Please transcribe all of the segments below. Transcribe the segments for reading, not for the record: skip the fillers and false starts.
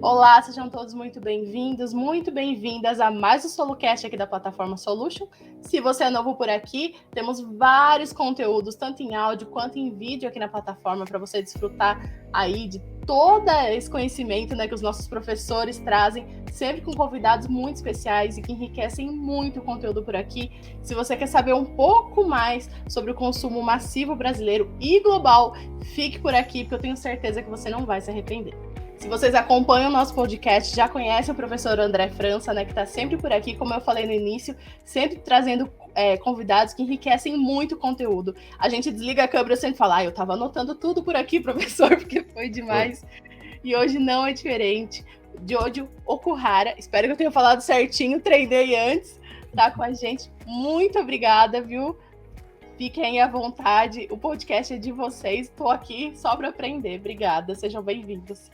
Olá, sejam todos muito bem-vindos, muito bem-vindas a mais um SoloCast aqui da plataforma Solution. Se você é novo por aqui, temos vários conteúdos, tanto em áudio quanto em vídeo aqui na plataforma, para você desfrutar aí de todo esse conhecimento, né, que os nossos professores trazem, sempre com convidados muito especiais e que enriquecem muito o conteúdo por aqui. Se você quer saber um pouco mais sobre o consumo massivo brasileiro e global, fique por aqui, porque eu tenho certeza que você não vai se arrepender. Se vocês acompanham o nosso podcast, já conhecem o professor André França, né, que está sempre por aqui, como eu falei no início, sempre trazendo convidados que enriquecem muito o conteúdo. A gente desliga a câmera e sempre fala, eu estava anotando tudo por aqui, professor, porque foi demais. E hoje não é diferente. Jojo Okuhara, espero que eu tenha falado certinho, treinei antes, tá com a gente. Muito obrigada, viu? Fiquem à vontade, o podcast é de vocês, estou aqui só para aprender. Obrigada, sejam bem-vindos.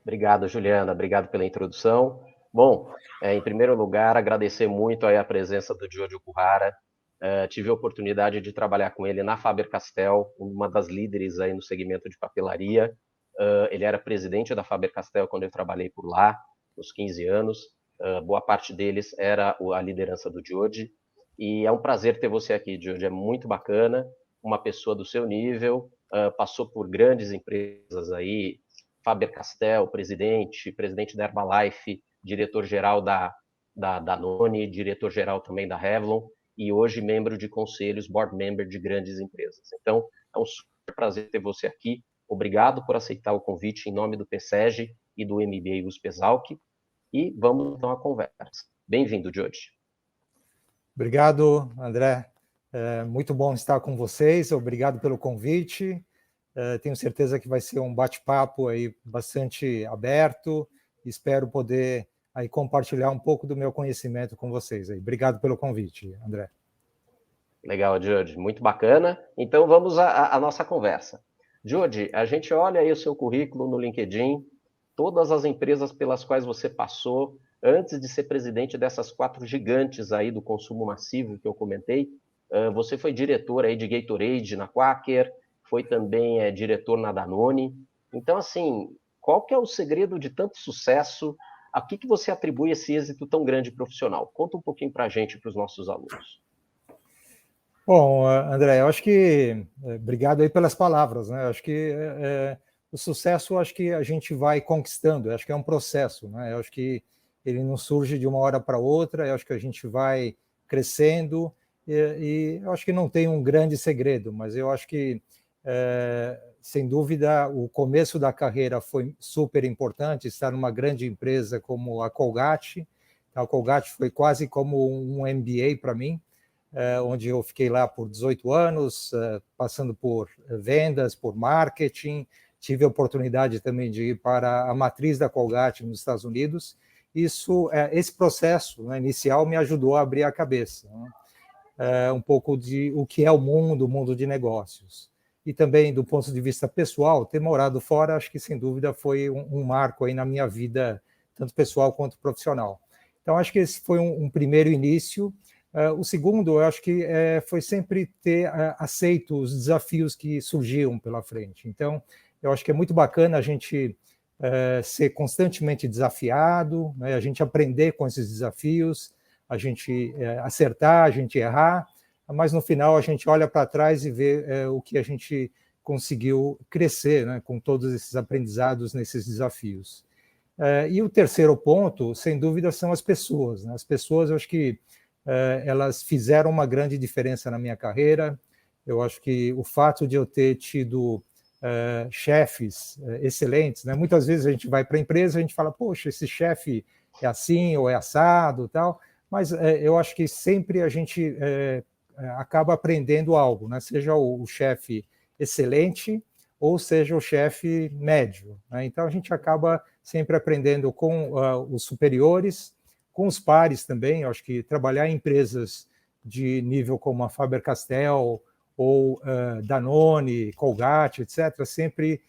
Obrigado, Juliana. Obrigado pela introdução. Bom, em primeiro lugar, agradecer muito aí a presença do Jojo Okuhara. Tive a oportunidade de trabalhar com ele na Faber-Castell, uma das líderes aí no segmento de papelaria. Ele era presidente da Faber-Castell quando eu trabalhei por lá, uns 15 anos. Boa parte deles era a liderança do Jojo. E é um prazer ter você aqui, Jojo. É muito bacana, uma pessoa do seu nível, passou por grandes empresas aí, Faber-Castell, presidente da Herbalife, diretor-geral da Danone, diretor-geral também da Revlon, e hoje membro de conselhos, board member de grandes empresas. Então, é um super prazer ter você aqui. Obrigado por aceitar o convite em nome do PSEG e do MBA USP-Exalc. E vamos então à conversa. Bem-vindo, Jojo. Obrigado, André. Muito bom estar com vocês. Obrigado pelo convite. Tenho certeza que vai ser um bate-papo aí bastante aberto. Espero poder aí compartilhar um pouco do meu conhecimento com vocês. Aí. Obrigado pelo convite, André. Legal, Jody. Muito bacana. Então, vamos à nossa conversa. Jody, a gente olha aí o seu currículo no LinkedIn, todas as empresas pelas quais você passou, antes de ser presidente dessas 4 gigantes aí do consumo massivo que eu comentei. Você foi diretor aí de Gatorade na Quaker, foi também diretor na Danone. Então, assim, qual que é o segredo de tanto sucesso? A que você atribui esse êxito tão grande profissional? Conta um pouquinho para a gente, para os nossos alunos. Bom, André, eu acho que... Obrigado aí pelas palavras, né? Eu acho que o sucesso, eu acho que a gente vai conquistando, eu acho que é um processo, né? Eu acho que ele não surge de uma hora para outra, eu acho que a gente vai crescendo e eu acho que não tem um grande segredo, mas eu acho que sem dúvida, o começo da carreira foi super importante, estar numa grande empresa como a Colgate. A Colgate foi quase como um MBA para mim, onde eu fiquei lá por 18 anos, passando por vendas, por marketing. Tive a oportunidade também de ir para a matriz da Colgate nos Estados Unidos. Esse processo, né, inicial me ajudou a abrir a cabeça, né? Um pouco de o que é o mundo de negócios. E também, do ponto de vista pessoal, ter morado fora, acho que, sem dúvida, foi um marco aí na minha vida, tanto pessoal quanto profissional. Então, acho que esse foi um primeiro início. O segundo, eu acho que foi sempre ter aceito os desafios que surgiam pela frente. Então, eu acho que é muito bacana a gente ser constantemente desafiado, né, a gente aprender com esses desafios, a gente acertar, a gente errar, mas no final a gente olha para trás e vê o que a gente conseguiu crescer, né, com todos esses aprendizados nesses desafios. E o terceiro ponto, sem dúvida, são as pessoas, né? As pessoas, eu acho que elas fizeram uma grande diferença na minha carreira. Eu acho que o fato de eu ter tido chefes excelentes, né? Muitas vezes a gente vai para a empresa e a gente fala, poxa, esse chefe é assim ou é assado, tal, mas eu acho que sempre a gente acaba aprendendo algo, né? Seja o chefe excelente ou seja o chefe médio, né? Então a gente acaba sempre aprendendo com os superiores, com os pares também. Eu acho que trabalhar em empresas de nível como a Faber-Castell ou Danone, Colgate, etc., sempre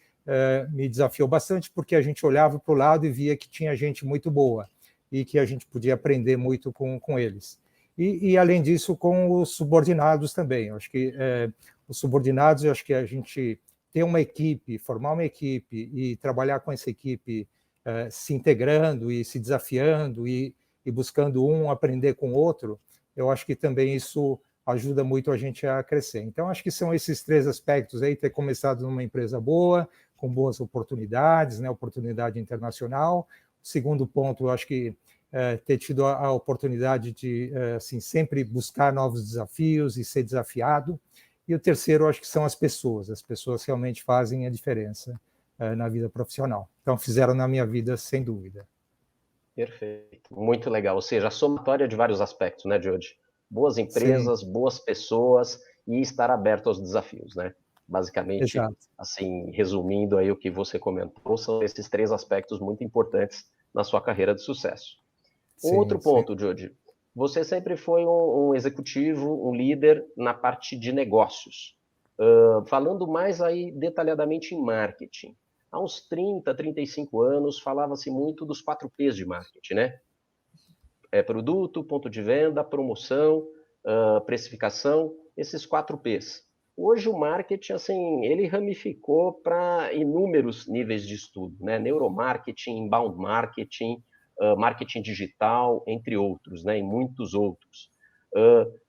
me desafiou bastante, porque a gente olhava para o lado e via que tinha gente muito boa e que a gente podia aprender muito com eles. E, além disso, com os subordinados também. Eu acho que os subordinados, eu acho que a gente ter uma equipe, formar uma equipe e trabalhar com essa equipe se integrando e se desafiando e buscando um aprender com o outro, eu acho que também isso ajuda muito a gente a crescer. Então, acho que são esses 3 aspectos aí, ter começado numa empresa boa, com boas oportunidades, né, oportunidade internacional. O segundo ponto, eu acho que ter tido a oportunidade de assim, sempre buscar novos desafios e ser desafiado. E o terceiro, eu acho que são as pessoas realmente fazem a diferença na vida profissional. Então, fizeram na minha vida, sem dúvida. Perfeito, muito legal. Ou seja, a somatória de vários aspectos, né, Jody? Boas empresas, sim, boas pessoas e estar aberto aos desafios, né? Basicamente, exato, assim, resumindo aí o que você comentou, são esses 3 aspectos muito importantes na sua carreira de sucesso. Um outro ponto, Jody, você sempre foi um executivo, um líder na parte de negócios. Falando mais aí detalhadamente em marketing. Há uns 30, 35 anos, falava-se muito dos 4 P's de marketing, né? Produto, ponto de venda, promoção, precificação, esses 4 P's. Hoje o marketing, assim, ele ramificou para inúmeros níveis de estudo, né? Neuromarketing, inbound marketing, marketing digital, entre outros, né? E muitos outros.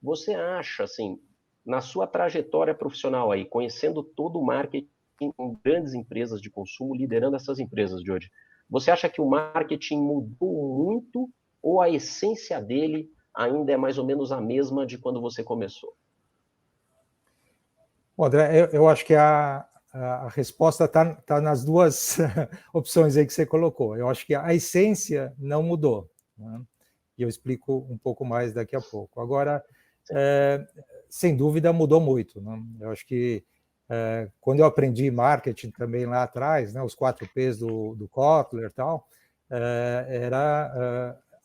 Você acha, assim, na sua trajetória profissional aí, conhecendo todo o marketing em grandes empresas de consumo, liderando essas empresas de hoje, você acha que o marketing mudou muito ou a essência dele ainda é mais ou menos a mesma de quando você começou? André, eu acho que a resposta está nas 2 opções aí que você colocou. Eu acho que a essência não mudou, né? E eu explico um pouco mais daqui a pouco. Agora, sem dúvida, mudou muito, né? Eu acho que quando eu aprendi marketing também lá atrás, né, os 4 P's do Kotler e tal,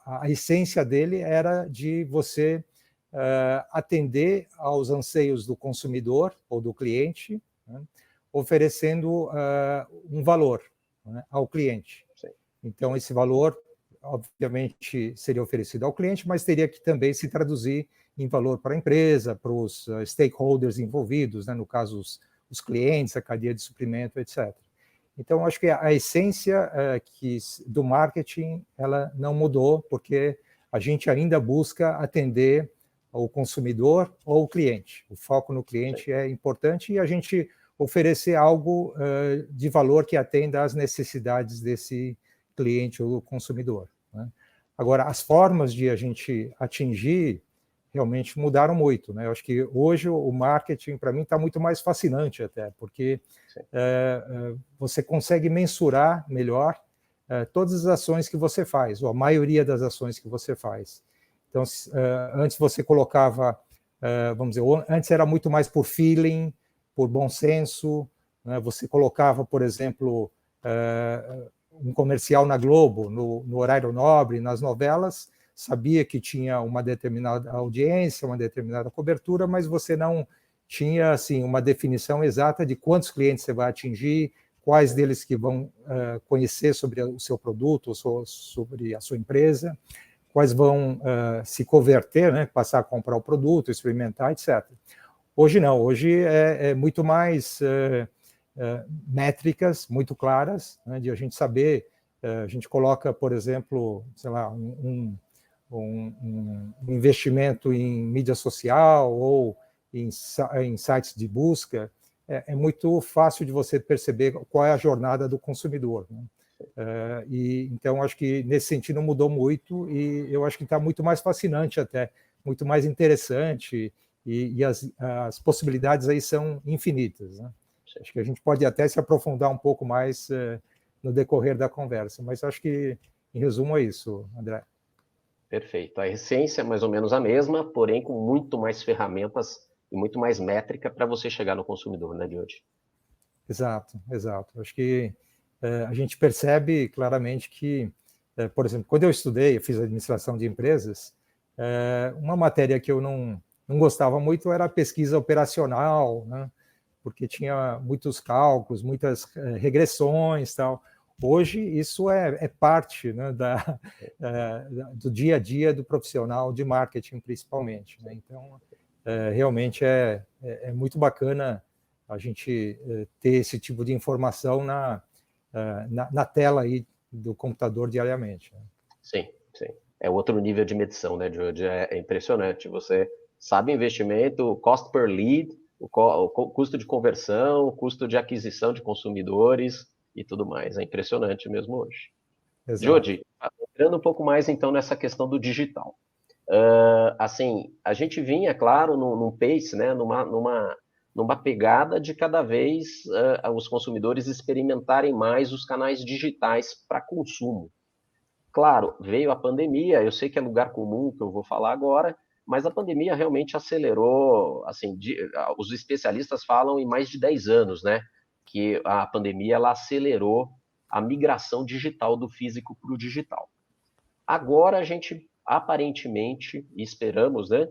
a essência dele era de você atender aos anseios do consumidor ou do cliente, né, oferecendo um valor, né, ao cliente. Sim. Então, esse valor, obviamente, seria oferecido ao cliente, mas teria que também se traduzir em valor para a empresa, para os stakeholders envolvidos, né, no caso, os clientes, a cadeia de suprimento, etc. Então, acho que a essência do marketing ela não mudou, porque a gente ainda busca atender o consumidor ou o cliente. O foco no cliente Sim. É importante e a gente oferecer algo de valor que atenda às necessidades desse cliente ou consumidor, né? Agora, as formas de a gente atingir realmente mudaram muito, né? Eu acho que hoje o marketing, para mim, está muito mais fascinante até, porque você consegue mensurar melhor todas as ações que você faz, ou a maioria das ações que você faz. Então, antes você colocava, vamos dizer, antes era muito mais por feeling, por bom senso, né? Você colocava, por exemplo, um comercial na Globo, no horário nobre, nas novelas, sabia que tinha uma determinada audiência, uma determinada cobertura, mas você não tinha assim uma definição exata de quantos clientes você vai atingir, quais deles que vão conhecer sobre o seu produto, ou sobre a sua empresa, quais vão se converter, né, passar a comprar o produto, experimentar, etc. Hoje não, hoje é muito mais métricas muito claras, né, de a gente saber, a gente coloca, por exemplo, sei lá, um investimento em mídia social ou em sites de busca, é muito fácil de você perceber qual é a jornada do consumidor, né? E então acho que nesse sentido mudou muito e eu acho que está muito mais fascinante até, muito mais interessante e as possibilidades aí são infinitas, né? Acho que a gente pode até se aprofundar um pouco mais no decorrer da conversa, mas acho que em resumo é isso, André. Perfeito. A essência é mais ou menos a mesma, porém com muito mais ferramentas e muito mais métrica para você chegar no consumidor, né, de hoje. Exato, exato. Acho que a gente percebe claramente que, por exemplo, quando eu estudei, eu fiz administração de empresas, uma matéria que eu não gostava muito era a pesquisa operacional, né? Porque tinha muitos cálculos, muitas regressões, tal. Hoje isso é parte, né, do dia a dia do profissional de marketing, principalmente, né? Então, realmente é muito bacana a gente ter esse tipo de informação na tela aí do computador diariamente. Né? Sim, sim. É outro nível de medição, né, George? É impressionante. Você sabe investimento, cost per lead, o custo de conversão, o custo de aquisição de consumidores e tudo mais. É impressionante mesmo hoje. Exato. Jodi, entrando um pouco mais então nessa questão do digital. Assim, a gente vinha, claro, num pace, né, numa pegada de cada vez os consumidores experimentarem mais os canais digitais para consumo. Claro, veio a pandemia, eu sei que é lugar comum que eu vou falar agora, mas a pandemia realmente acelerou, assim, os especialistas falam em mais de 10 anos, né, que a pandemia ela acelerou a migração digital do físico para o digital. Agora a gente, aparentemente, e esperamos, né,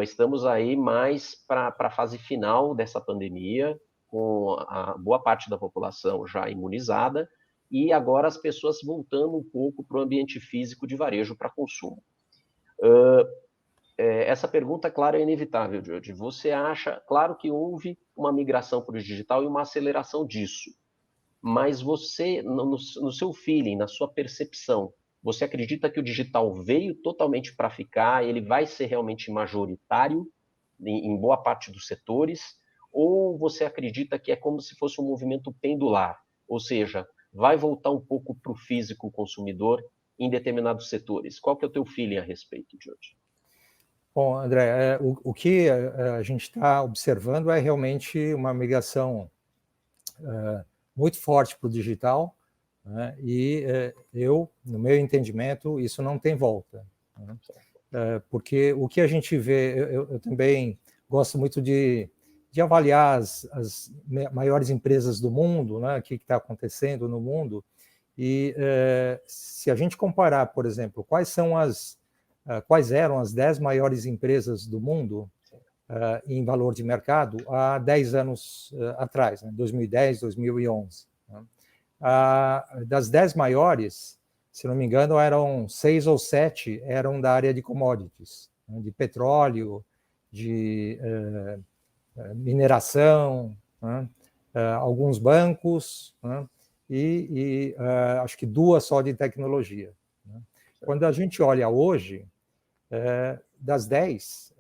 estamos aí mais para a fase final dessa pandemia, com a boa parte da população já imunizada, e agora as pessoas voltando um pouco para o ambiente físico de varejo para consumo. Essa pergunta, claro, é inevitável, George. Você acha, claro que houve uma migração para o digital e uma aceleração disso, mas você, no seu feeling, na sua percepção, você acredita que o digital veio totalmente para ficar, ele vai ser realmente majoritário em boa parte dos setores, ou você acredita que é como se fosse um movimento pendular, ou seja, vai voltar um pouco para o físico consumidor em determinados setores? Qual que é o teu feeling a respeito, George? Bom, André, o que a gente está observando é realmente uma migração muito forte para o digital, né? E no meu entendimento, isso não tem volta. Né? Porque o que a gente vê, eu também gosto muito de avaliar as maiores empresas do mundo, né? O que está acontecendo no mundo, e se a gente comparar, por exemplo, quais eram as 10 maiores empresas do mundo em valor de mercado há 10 anos atrás, né? 2010, 2011. Né? Das 10 maiores, se não me engano, eram 6 ou 7 eram da área de commodities, né? De petróleo, de mineração, né? Alguns bancos, né? E acho que 2 só de tecnologia. Né? Quando a gente olha hoje, das 10,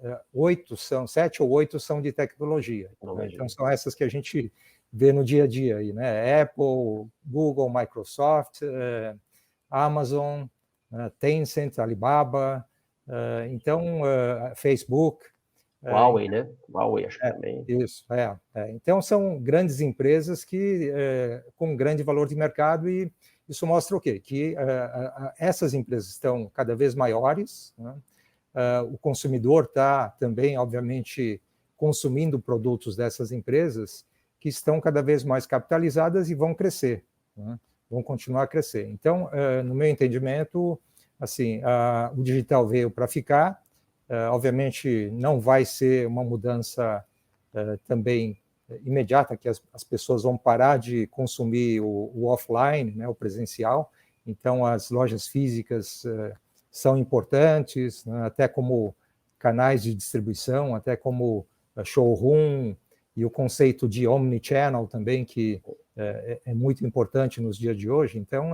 7 ou 8 são de tecnologia. Né? Então, são essas que a gente vê no dia a dia aí, né? Apple, Google, Microsoft, Amazon, Tencent, Alibaba, então Facebook. Huawei, né? Huawei, acho que também. Isso, Então, são grandes empresas com grande valor de mercado, e isso mostra o quê? Que essas empresas estão cada vez maiores, né? O consumidor está também, obviamente, consumindo produtos dessas empresas que estão cada vez mais capitalizadas e vão crescer, né? Vão continuar a crescer. Então, no meu entendimento, assim, o digital veio para ficar. Obviamente, não vai ser uma mudança também imediata, que as pessoas vão parar de consumir o offline, né, o presencial. Então, as lojas físicas são importantes, né, até como canais de distribuição, até como showroom, e o conceito de omnichannel também, que é muito importante nos dias de hoje. Então,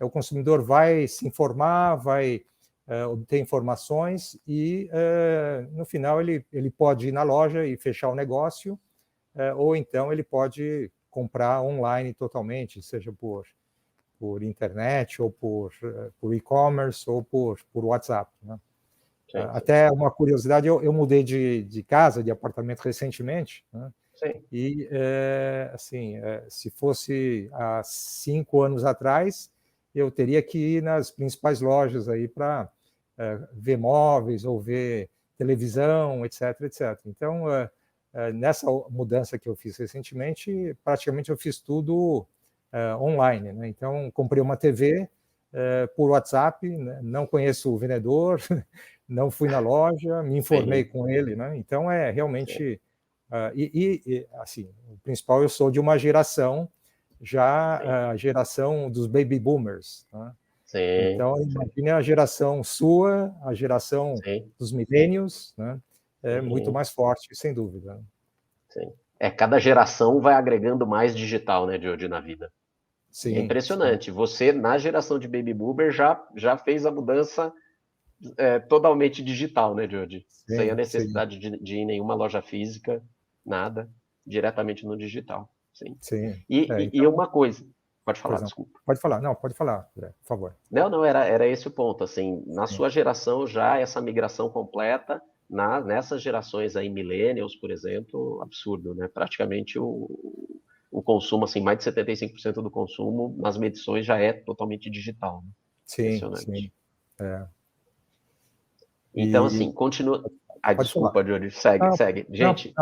o consumidor vai se informar, vai obter informações e, no final, ele pode ir na loja e fechar o negócio, ou então ele pode comprar online totalmente, seja por internet, ou por e-commerce, ou por WhatsApp. Né? Sim, até uma curiosidade, eu mudei de casa, de apartamento recentemente, né? Sim. E, assim, se fosse há 5 anos atrás, eu teria que ir nas principais lojas aí para ver móveis ou ver televisão, etc, etc. Então, nessa mudança que eu fiz recentemente, praticamente eu fiz tudo online, né? Então, comprei uma TV por WhatsApp, né? Não conheço o vendedor, não fui na loja, me informei com ele, né? Então, realmente... assim, o principal, eu sou de uma geração, já a geração dos baby boomers, né? Sim, então, imagine a geração sua, a geração dos millennials, né? Muito mais forte, sem dúvida. Sim. Cada geração vai agregando mais digital, né, George, na vida. Sim, é impressionante. Sim. Você, na geração de Baby Boomer, já fez a mudança totalmente digital, né, Jordi? Sem a necessidade de ir em nenhuma loja física, nada, diretamente no digital. Sim. E uma coisa, pode falar, desculpa. Pode falar, não, pode falar, André, por favor. Não, era esse o ponto, assim, na sua geração já essa migração completa, nessas gerações aí, millennials, por exemplo, absurdo, né? Praticamente o consumo, assim, mais de 75% do consumo nas medições já é totalmente digital. Né? Sim, impressionante. Então, assim, continua... desculpa, Jordi, segue. Gente,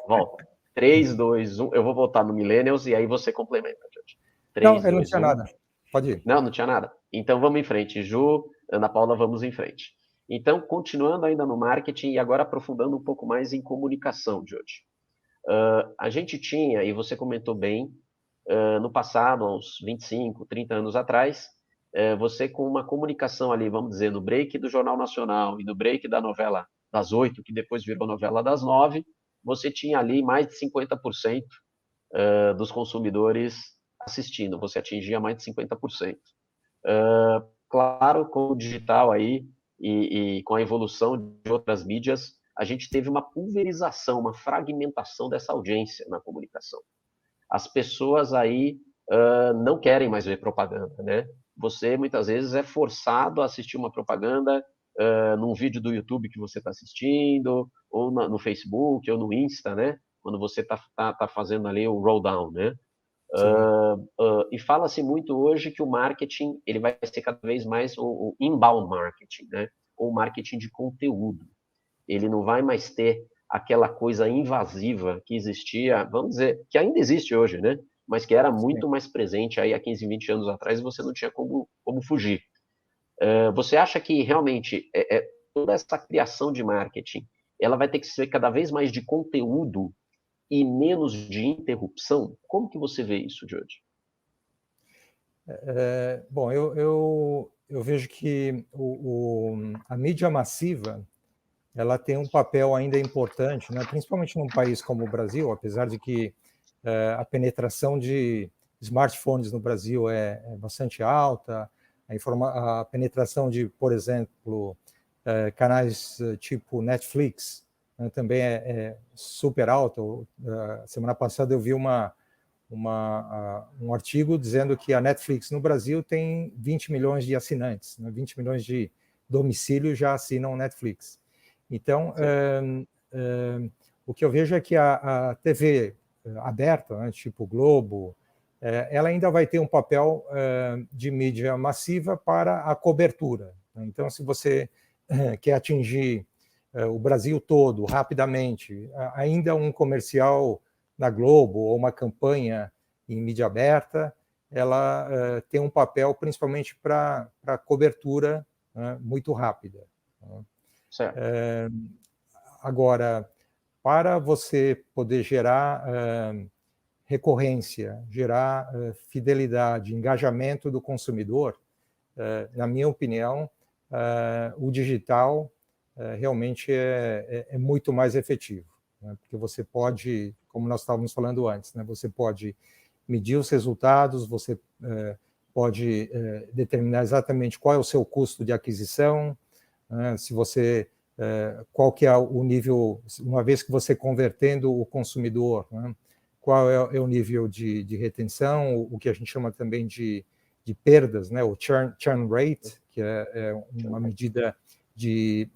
volta. 3, 2, 1, eu vou voltar no millennials e aí você complementa, Jordi. 3, 2, 1... não tinha nada. Pode ir. Não tinha nada. Então, vamos em frente. Ju, Ana Paula, vamos em frente. Então, continuando ainda no marketing e agora aprofundando um pouco mais em comunicação, Jordi. A gente tinha, e você comentou bem, no passado, há uns 25, 30 anos atrás, você com uma comunicação ali, vamos dizer, no break do Jornal Nacional e no break da novela das 8, que depois virou novela das 9, você tinha ali mais de 50% dos consumidores assistindo, você atingia mais de 50%. Claro, com o digital aí e com a evolução de outras mídias, a gente teve uma pulverização, uma fragmentação dessa audiência na comunicação. As pessoas aí não querem mais ver propaganda, né? Você, muitas vezes, é forçado a assistir uma propaganda num vídeo do YouTube que você está assistindo, ou no Facebook, ou no Insta, né? Quando você tá fazendo ali o roll down, né? E fala-se muito hoje que o marketing ele vai ser cada vez mais o inbound marketing, né? Ou marketing de conteúdo. Ele não vai mais ter aquela coisa invasiva que existia, vamos dizer, que ainda existe hoje, né? Mas que era muito mais presente aí há 15, 20 anos atrás e você não tinha como fugir. Você acha que realmente toda essa criação de marketing ela vai ter que ser cada vez mais de conteúdo e menos de interrupção? Como que você vê isso, Jordi? Bom, eu vejo que a mídia massiva ela tem um papel ainda importante, né? Principalmente num país como o Brasil, apesar de que a penetração de smartphones no Brasil é bastante alta, a penetração de, por exemplo, canais tipo Netflix, né, também é super alto. Semana passada eu vi um artigo dizendo que a Netflix no Brasil tem 20 milhões de assinantes, né, 20 milhões de domicílios já assinam Netflix. Então, o que eu vejo é que a TV aberta, né, tipo Globo, ela ainda vai ter um papel de mídia massiva para a cobertura. Então, se você quer atingir o Brasil todo rapidamente, ainda um comercial na Globo ou uma campanha em mídia aberta, ela tem um papel principalmente para cobertura muito rápida. Certo. Agora, para você poder gerar recorrência, gerar fidelidade, engajamento do consumidor, na minha opinião, o digital realmente é muito mais efetivo, né? Porque você pode, como nós estávamos falando antes, né? Você pode medir os resultados, você pode determinar exatamente qual é o seu custo de aquisição, se você qual que é o nível, uma vez que você convertendo o consumidor, né? Qual é o nível de retenção, o que a gente chama também de perdas, né? O churn rate, que é uma medida de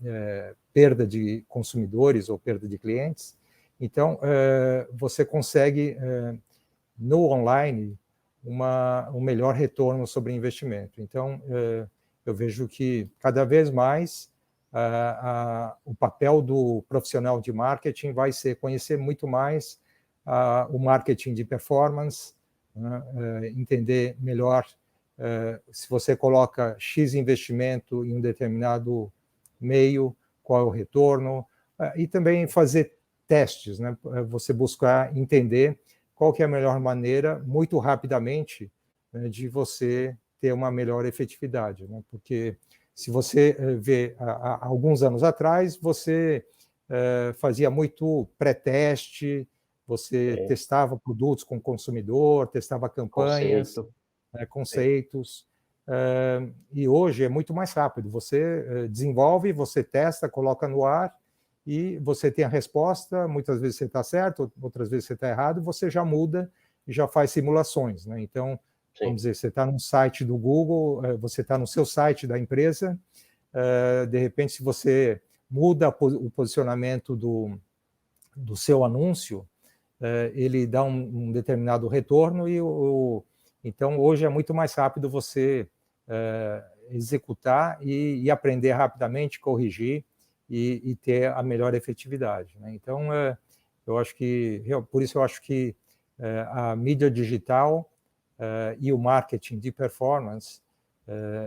perda de consumidores ou perda de clientes. Então, você consegue, no online, um melhor retorno sobre investimento. Então, eu vejo que, cada vez mais, o papel do profissional de marketing vai ser conhecer muito mais o marketing de performance, né? Entender melhor se você coloca X investimento em um determinado meio, qual é o retorno, e também fazer testes, né? Você buscar entender qual que é a melhor maneira, muito rapidamente, né, de você ter uma melhor efetividade, né? Porque se você vê há alguns anos atrás, você fazia muito pré-teste, você testava produtos com o consumidor, testava campanhas. Conceito. né, conceitos. E hoje é muito mais rápido. Você desenvolve, você testa, coloca no ar e você tem a resposta. Muitas vezes você está certo, outras vezes você está errado, você já muda e já faz simulações, né? Então, Sim. vamos dizer, você está num site do Google, você está no seu site da empresa, de repente, se você muda o posicionamento do seu anúncio, ele dá um determinado retorno e então hoje é muito mais rápido você executar e aprender rapidamente, corrigir e ter a melhor efetividade, né? Então, eu acho que, por isso eu acho que a mídia digital e o marketing de performance,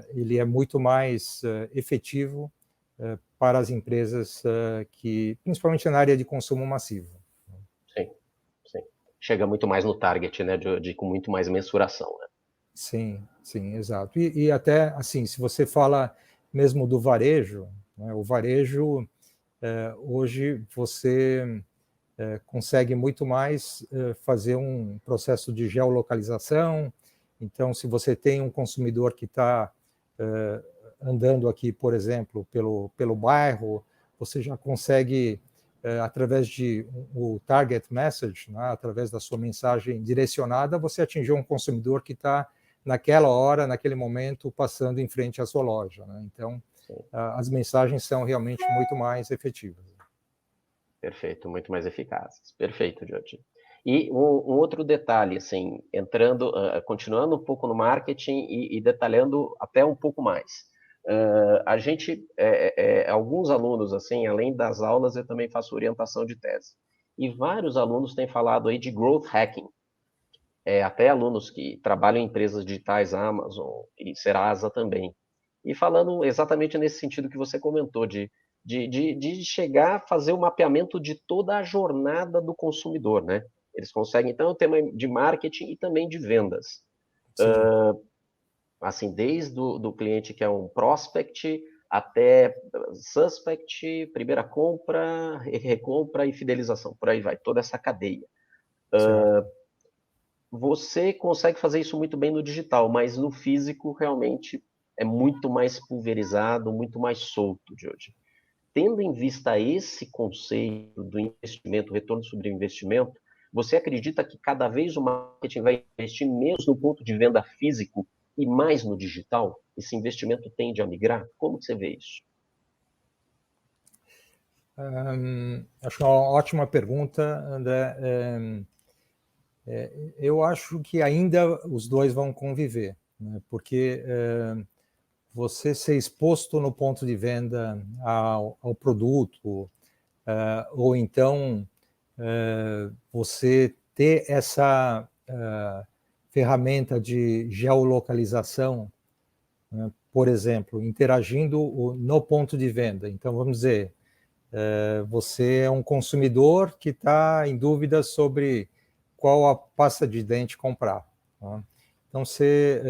ele é muito mais efetivo para as empresas que, principalmente na área de consumo massivo. Sim, sim. Chega muito mais no target, né, com muito mais mensuração, né? Sim, sim, exato. E até, assim, se você fala mesmo do varejo, né, o varejo, hoje você consegue muito mais fazer um processo de geolocalização. Então, se você tem um consumidor que está andando aqui, por exemplo, pelo bairro, você já consegue, através de o target message, né, através da sua mensagem direcionada, você atingir um consumidor que está naquela hora, naquele momento, passando em frente à sua loja, né? Então, as mensagens são realmente muito mais efetivas. Perfeito, muito mais eficazes. Perfeito, Jorge. E um outro detalhe, assim, entrando, continuando um pouco no marketing e detalhando até um pouco mais. A gente, alguns alunos, assim, além das aulas, eu também faço orientação de tese. E vários alunos têm falado aí de growth hacking. Até alunos que trabalham em empresas digitais, Amazon e Serasa também. E falando exatamente nesse sentido que você comentou, de chegar a fazer o mapeamento de toda a jornada do consumidor, né? Eles conseguem, então, o tema de marketing e também de vendas. Assim, desde do cliente que é um prospect até suspect, primeira compra, recompra e fidelização, por aí vai, toda essa cadeia. Você consegue fazer isso muito bem no digital, mas no físico realmente é muito mais pulverizado, muito mais solto de hoje. Tendo em vista esse conceito do investimento, retorno sobre investimento, você acredita que cada vez o marketing vai investir menos no ponto de venda físico e mais no digital? Esse investimento tende a migrar? Como que você vê isso? Acho uma ótima pergunta, André. Eu acho que ainda os dois vão conviver, né? Porque você ser exposto no ponto de venda ao produto, ou então você ter essa ferramenta de geolocalização, né? Por exemplo, interagindo no ponto de venda. Então, vamos dizer, você é um consumidor que está em dúvida sobre qual a pasta de dente comprar, né? Então, você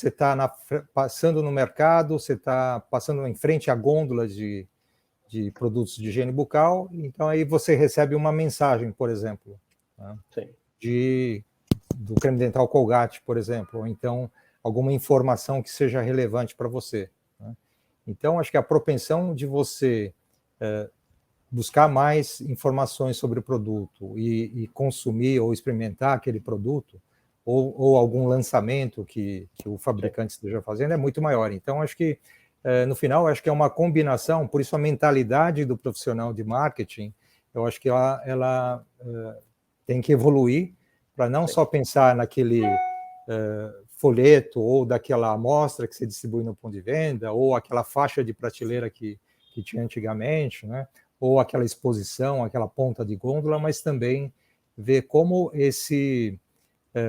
está passando no mercado, você está passando em frente à gôndola de produtos de higiene bucal, então aí você recebe uma mensagem, por exemplo, né, do creme dental Colgate, por exemplo, ou então alguma informação que seja relevante para você, né? Então, acho que a propensão de você buscar mais informações sobre o produto e consumir ou experimentar aquele produto, ou algum lançamento que o fabricante esteja fazendo, é muito maior. Então, acho que, no final, acho que é uma combinação, por isso a mentalidade do profissional de marketing, eu acho que ela tem que evoluir para não só pensar naquele folheto ou daquela amostra que se distribui no ponto de venda, ou aquela faixa de prateleira que tinha antigamente, né? Ou aquela exposição, aquela ponta de gôndola, mas também ver como esse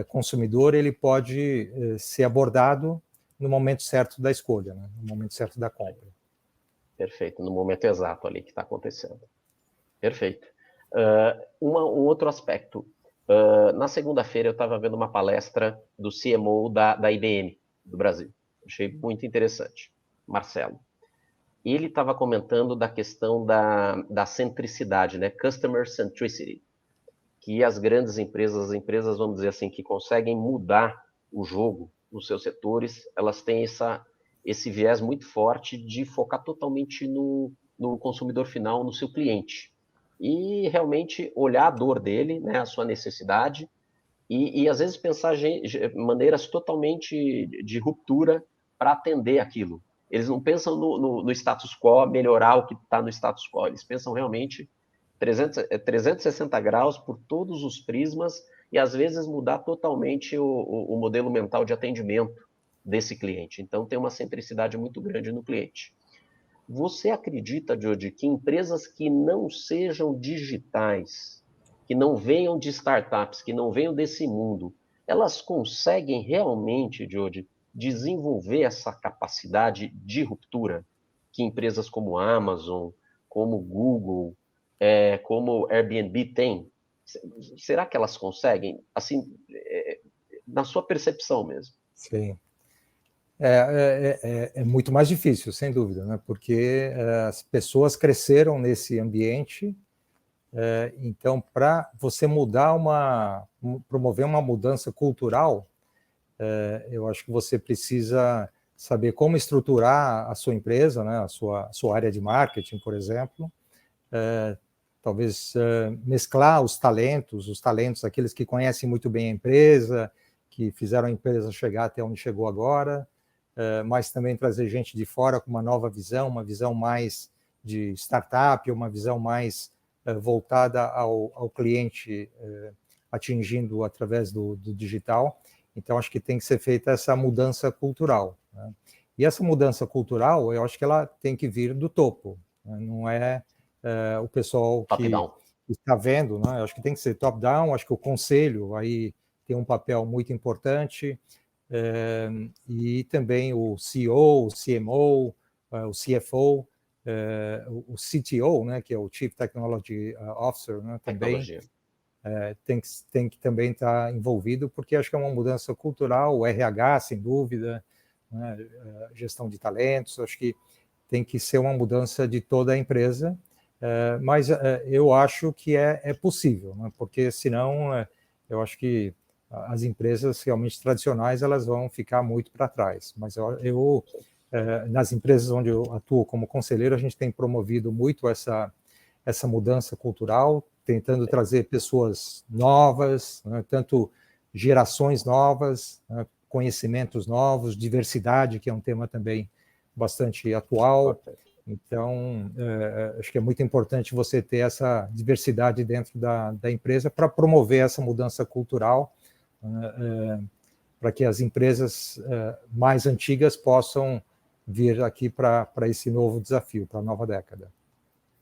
consumidor ele pode ser abordado no momento certo da escolha, né? No momento certo da compra. Perfeito, no momento exato ali que está acontecendo. Perfeito. Um outro aspecto. Na segunda-feira eu estava vendo uma palestra do CMO da IBM do Brasil. Achei muito interessante, Marcelo. Ele estava comentando da questão da centricidade, né? Customer centricity, que as grandes empresas, vamos dizer assim, que conseguem mudar o jogo, nos seus setores, elas têm esse viés muito forte de focar totalmente no consumidor final, no seu cliente. E realmente olhar a dor dele, né, a sua necessidade, e às vezes pensar maneiras totalmente de ruptura para atender aquilo. Eles não pensam no status quo, melhorar o que está no status quo, eles pensam realmente 360 graus por todos os prismas e às vezes mudar totalmente o modelo mental de atendimento desse cliente. Então tem uma centricidade muito grande no cliente. Você acredita, Jody, que empresas que não sejam digitais, que não venham de startups, que não venham desse mundo, elas conseguem realmente, Jody, desenvolver essa capacidade de ruptura que empresas como Amazon, como Google, como Airbnb têm? Será que elas conseguem? Assim, na sua percepção mesmo. Sim. É muito mais difícil, sem dúvida, né? Porque as pessoas cresceram nesse ambiente. Então, para você promover uma mudança cultural, eu acho que você precisa saber como estruturar a sua empresa, né? a sua área de marketing, por exemplo. Talvez mesclar os talentos, aqueles que conhecem muito bem a empresa, que fizeram a empresa chegar até onde chegou agora, mas também trazer gente de fora com uma nova visão, uma visão mais de startup, uma visão mais voltada ao cliente, atingindo através do digital. Então, acho que tem que ser feita essa mudança cultural, né? E essa mudança cultural, eu acho que ela tem que vir do topo, né? Não é o pessoal que está vendo, né? Eu acho que tem que ser top-down, acho que o conselho aí tem um papel muito importante, e também o CEO, o CMO, o CFO, o CTO, né, que é o Chief Technology Officer, né, também tem que também estar envolvido, porque acho que é uma mudança cultural, o RH, sem dúvida, né, gestão de talentos, acho que tem que ser uma mudança de toda a empresa, mas eu acho que é possível, né, porque senão eu acho que as empresas realmente tradicionais elas vão ficar muito para trás. Mas eu nas empresas onde eu atuo como conselheiro, a gente tem promovido muito essa mudança cultural, tentando trazer pessoas novas, né, tanto gerações novas, né, conhecimentos novos, diversidade, que é um tema também bastante atual. Então, acho que é muito importante você ter essa diversidade dentro da empresa para promover essa mudança cultural, para que as empresas mais antigas possam vir aqui para esse novo desafio, para a nova década.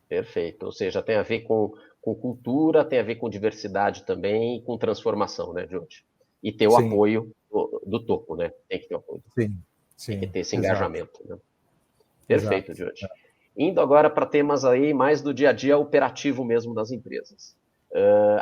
Perfeito. Ou seja, tem a ver com cultura, tem a ver com diversidade também e com transformação, né, Jody? E ter o apoio do topo, né? Tem que ter o apoio. Sim. Tem que ter esse engajamento, né? Perfeito, Exato. Jody. Indo agora para temas aí mais do dia a dia operativo mesmo das empresas.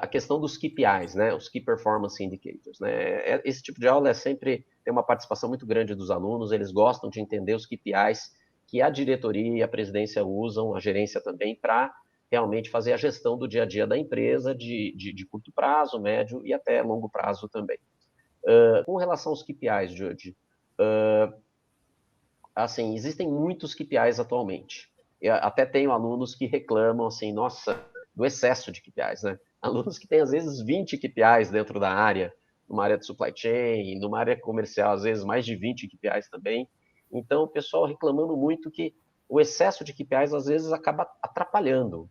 A questão dos KPIs, né? Os Key Performance Indicators, né? Esse tipo de aula sempre tem uma participação muito grande dos alunos, eles gostam de entender os KPIs que a diretoria e a presidência usam, a gerência também, para realmente fazer a gestão do dia a dia da empresa de curto prazo, médio e até longo prazo também. Com relação aos KPIs, Jody, assim, existem muitos KPIs atualmente. Eu até tenho alunos que reclamam, assim, nossa, do excesso de KPIs, né? Alunos que têm, às vezes, 20 KPIs dentro da área, numa área de supply chain, numa área comercial, às vezes, mais de 20 KPIs também. Então, o pessoal reclamando muito que o excesso de KPIs, às vezes, acaba atrapalhando.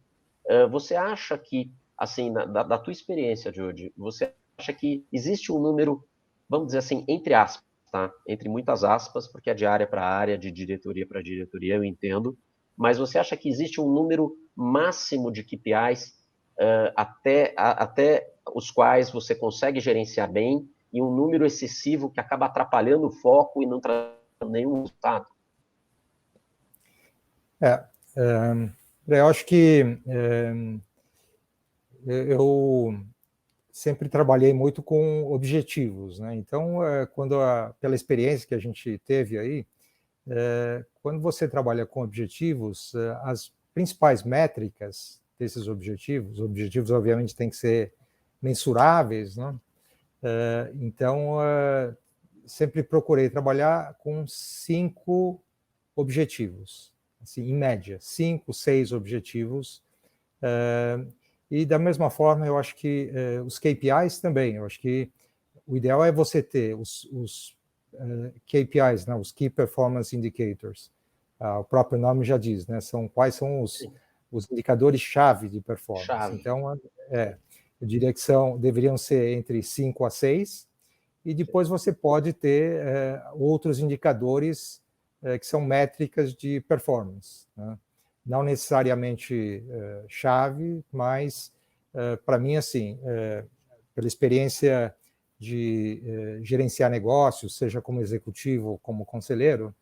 Você acha que, assim, da tua experiência, Jody, você acha que existe um número, vamos dizer assim, entre aspas, tá? Entre muitas aspas, porque é de área para área, de diretoria para diretoria, eu entendo. Mas você acha que existe um número máximo de KPIs até os quais você consegue gerenciar bem e um número excessivo que acaba atrapalhando o foco e não trazendo nenhum resultado? Eu acho que eu sempre trabalhei muito com objetivos, né? Então, pela experiência que a gente teve aí, quando você trabalha com objetivos, as principais métricas desses objetivos obviamente têm que ser mensuráveis, né? Então, sempre procurei trabalhar com 5 objetivos, assim, em média, 5, 6 objetivos. E da mesma forma, eu acho que os KPIs também, eu acho que o ideal é você ter os KPIs, né, os Key Performance Indicators. O próprio nome já diz, né, quais são os indicadores-chave de performance. Chave. Então, eu diria que deveriam ser entre 5 a 6, e depois você pode ter outros indicadores que são métricas de performance, né? Não necessariamente chave, mas, para mim, assim, pela experiência de gerenciar negócios, seja como executivo ou como conselheiro,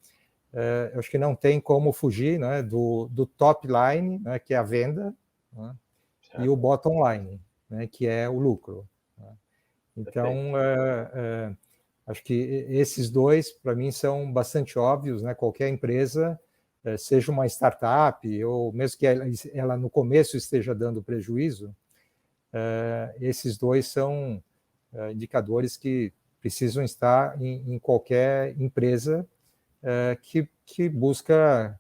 eu acho que não tem como fugir, né, do top line, né, que é a venda, né, e o bottom line, né, que é o lucro, né? Então, acho que esses dois, para mim, são bastante óbvios, né? Qualquer empresa, seja uma startup, ou mesmo que ela no começo esteja dando prejuízo, esses dois são indicadores que precisam estar em qualquer empresa que busca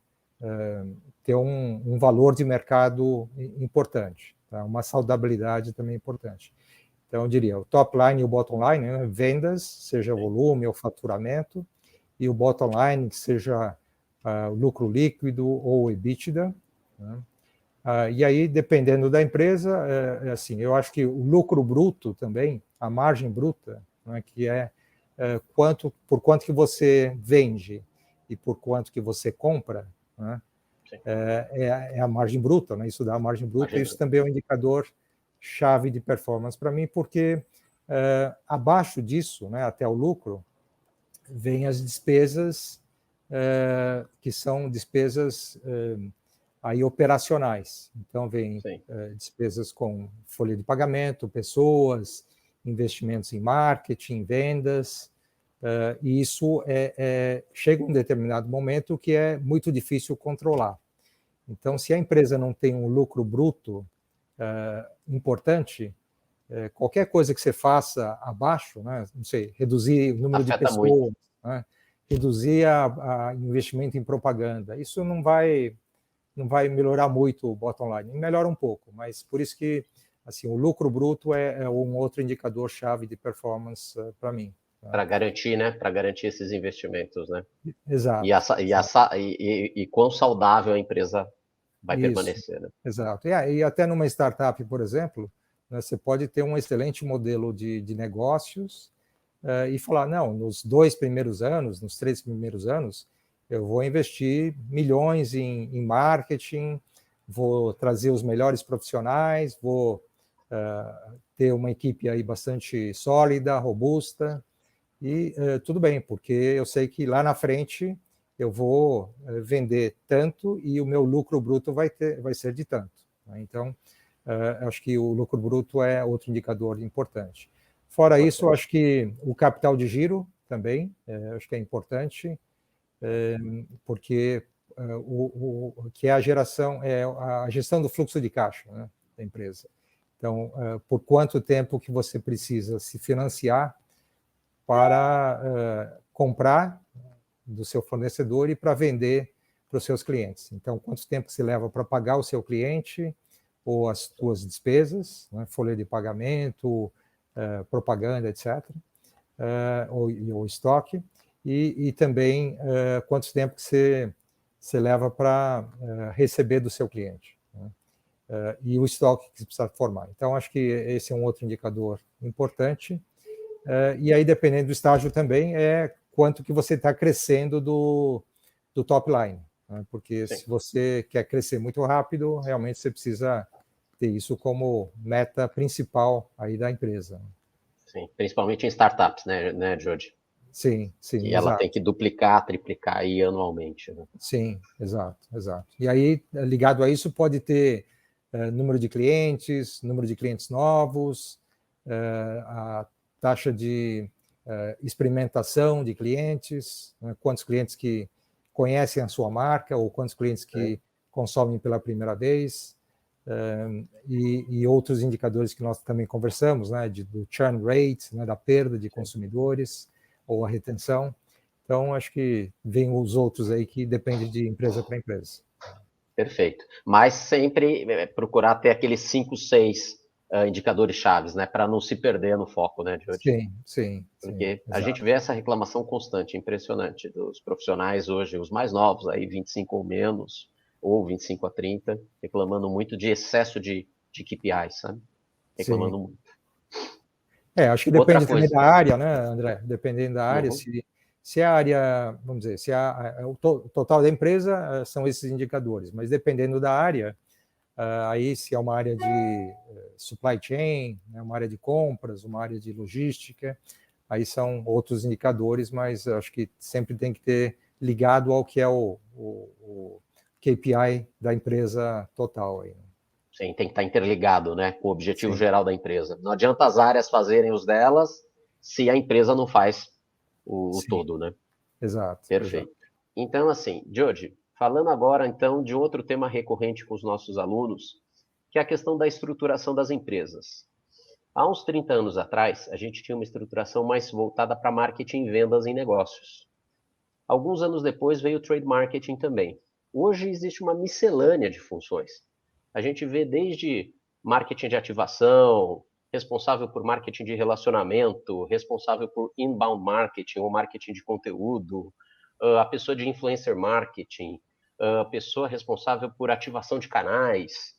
ter um valor de mercado importante, tá? Uma saudabilidade também importante. Então, eu diria, o top line e o bottom line, né, vendas, seja volume ou faturamento, e o bottom line, que seja o lucro líquido ou EBITDA, né? E aí, dependendo da empresa, assim, eu acho que o lucro bruto também, a margem bruta, né, que por quanto que você vende e por quanto que você compra, né, é a margem bruta, né? Isso dá a margem bruta, isso também é um indicador chave de performance para mim, porque abaixo disso, né, até o lucro, vem as despesas que são despesas aí operacionais. Então, vem despesas com folha de pagamento, pessoas, investimentos em marketing, vendas, e isso chega um determinado momento que é muito difícil controlar. Então, se a empresa não tem um lucro bruto importante, qualquer coisa que você faça abaixo, né, não sei, reduzir o número de pessoas, né, reduzir a investimento em propaganda, isso não vai melhorar muito o bottom line, melhora um pouco, mas por isso que assim, o lucro bruto é um outro indicador-chave de performance para mim. Tá? Para garantir, né? Para garantir esses investimentos, né? Exato. E quão saudável a empresa vai permanecer, né? Exato. E até numa startup, por exemplo, né, você pode ter um excelente modelo de negócios e falar, não, nos 2 primeiros anos, nos 3 primeiros anos, eu vou investir milhões em marketing, vou trazer os melhores profissionais, vou ter uma equipe aí bastante sólida, robusta, e tudo bem, porque eu sei que lá na frente eu vou vender tanto e o meu lucro bruto vai ser de tanto, né? Então, acho que o lucro bruto é outro indicador importante. Fora isso, eu acho que o capital de giro também, acho que é importante, porque que é a gestão do fluxo de caixa, né, da empresa. Então, por quanto tempo que você precisa se financiar para comprar do seu fornecedor e para vender para os seus clientes. Então, quanto tempo você leva para pagar o seu cliente ou as suas despesas, né, folha de pagamento, propaganda, etc., ou estoque, e também quanto tempo que você leva para receber do seu cliente, né? E o estoque que você precisa formar. Então, acho que esse é um outro indicador importante. E aí, dependendo do estágio também, quanto que você está crescendo do top line, né? Porque se você quer crescer muito rápido, realmente você precisa ter isso como meta principal aí da empresa. Sim, principalmente em startups, né, Jorge? Sim, E ela tem que duplicar, triplicar aí anualmente, né? Sim, exato. E aí, ligado a isso, pode ter número de clientes novos, a taxa de experimentação de clientes, né? Quantos clientes que conhecem a sua marca ou quantos clientes que consomem pela primeira vez, e outros indicadores que nós também conversamos, né? Do churn rate, né? Da perda de consumidores, ou a retenção. Então, acho que vem os outros aí que dependem de empresa para empresa. Perfeito. Mas sempre procurar ter aqueles 5, 6 indicadores chaves, né? Para não se perder no foco, né, Diogo? Sim. Porque a gente vê essa reclamação constante, impressionante, dos profissionais hoje, os mais novos, aí 25 ou menos, ou 25 a 30, reclamando muito de excesso de KPIs, sabe? Reclamando Sim. muito. Acho que depende também da área, né, André? Dependendo da área, se a área, vamos dizer, se o total da empresa são esses indicadores, mas dependendo da área, aí se é uma área de supply chain, né, uma área de compras, uma área de logística, aí são outros indicadores, mas acho que sempre tem que ter ligado ao que é o KPI da empresa total aí. Sim, tem que estar interligado, né, com o objetivo geral da empresa. Não adianta as áreas fazerem os delas se a empresa não faz o todo, né? Exato. Perfeito. Então, assim, George, falando agora, então, de outro tema recorrente com os nossos alunos, que é a questão da estruturação das empresas. Há uns 30 anos atrás, a gente tinha uma estruturação mais voltada para marketing e vendas em negócios. Alguns anos depois veio o trade marketing também. Hoje existe uma miscelânea de funções. A gente vê desde marketing de ativação, responsável por marketing de relacionamento, responsável por inbound marketing ou marketing de conteúdo, a pessoa de influencer marketing, a pessoa responsável por ativação de canais.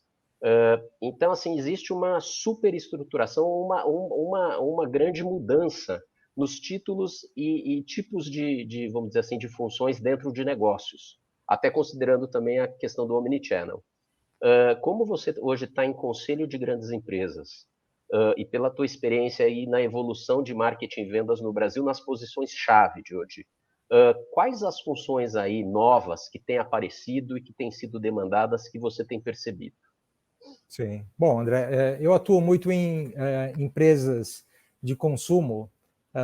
Então, assim, existe uma superestruturação, uma grande mudança nos títulos e tipos de, vamos dizer assim, de funções dentro de negócios, até considerando também a questão do omnichannel. Como você hoje está em conselho de grandes empresas, e pela tua experiência aí na evolução de marketing e vendas no Brasil, nas posições-chave de hoje, quais as funções aí novas que têm aparecido e que têm sido demandadas que você tem percebido? Sim. Bom, André, eu atuo muito em empresas de consumo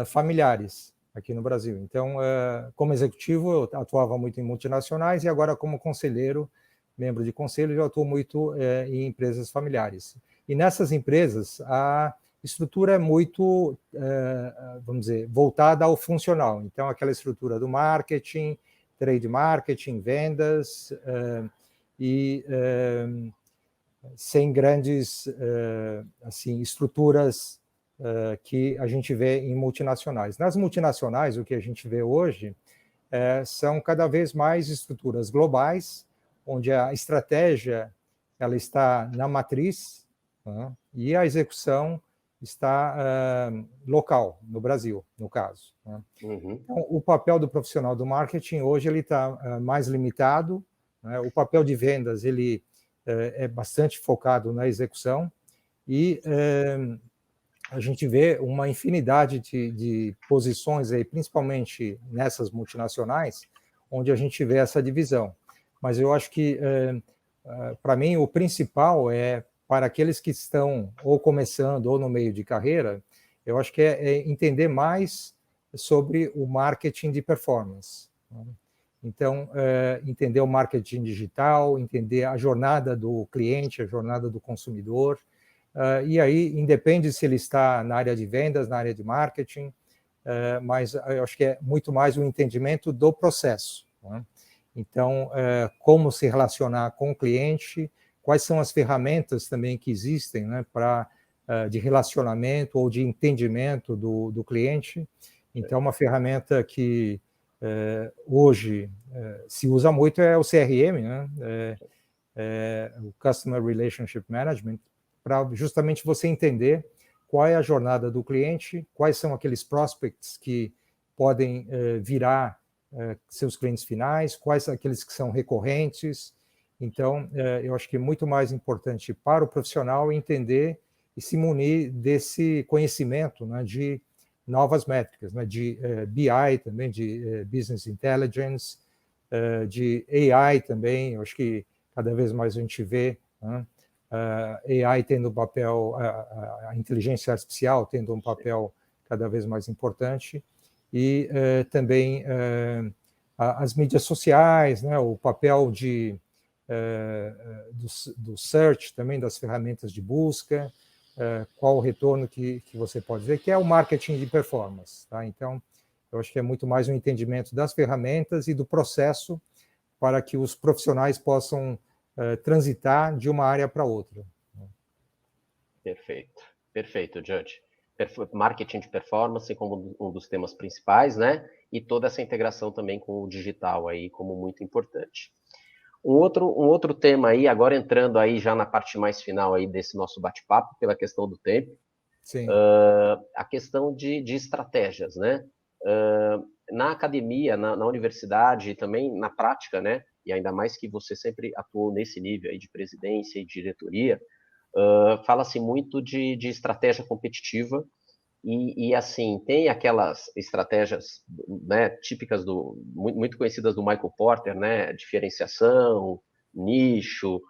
familiares aqui no Brasil. Então, como executivo, eu atuava muito em multinacionais e agora como conselheiro, membro de conselho, eu atuo muito em empresas familiares. E nessas empresas, a estrutura é muito, vamos dizer, voltada ao funcional. Então, aquela estrutura do marketing, trade marketing, vendas sem grandes assim, estruturas que a gente vê em multinacionais. Nas multinacionais, o que a gente vê hoje são cada vez mais estruturas globais, onde a estratégia ela está na matriz, né, e a execução está local, no Brasil, no caso. Né. Uhum. Então, o papel do profissional do marketing hoje ele está mais limitado, né, o papel de vendas ele é bastante focado na execução e a gente vê uma infinidade de posições aí, principalmente nessas multinacionais, onde a gente vê essa divisão. Mas eu acho que, para mim, o principal é, para aqueles que estão ou começando ou no meio de carreira, eu acho que é entender mais sobre o marketing de performance. Né? Então, entender o marketing digital, entender a jornada do cliente, a jornada do consumidor, e aí, independe se ele está na área de vendas, na área de marketing, mas eu acho que é muito mais o entendimento do processo. Né? Então, como se relacionar com o cliente, quais são as ferramentas também que existem, né, de relacionamento ou de entendimento do cliente. Então, uma ferramenta que hoje se usa muito é o CRM, né? O Customer Relationship Management, para justamente você entender qual é a jornada do cliente, quais são aqueles prospects que podem virar seus clientes finais, quais são aqueles que são recorrentes. Então, eu acho que é muito mais importante para o profissional entender e se munir desse conhecimento, né, de novas métricas, né, de BI também, de Business Intelligence, de AI também. Eu acho que cada vez mais a gente vê, né, AI tendo um papel, a inteligência artificial tendo um papel cada vez mais importante, e também as mídias sociais, né, o papel do search também, das ferramentas de busca, qual o retorno que você pode ver, que é o marketing de performance. Tá? Então, Eu acho que é muito mais um entendimento das ferramentas e do processo para que os profissionais possam transitar de uma área para outra. Perfeito, perfeito, Judge. Marketing de performance como um dos temas principais, né? E toda essa integração também com o digital aí como muito importante. Um outro tema aí, agora entrando aí já na parte mais final aí desse nosso bate-papo, pela questão do tempo, Sim. A questão de estratégias, né? Na academia, na universidade e também na prática, né? E ainda mais que você sempre atuou nesse nível aí de presidência e diretoria, fala-se muito de estratégia competitiva e assim, tem aquelas estratégias, né, típicas muito conhecidas do Michael Porter, né? Diferenciação, nicho,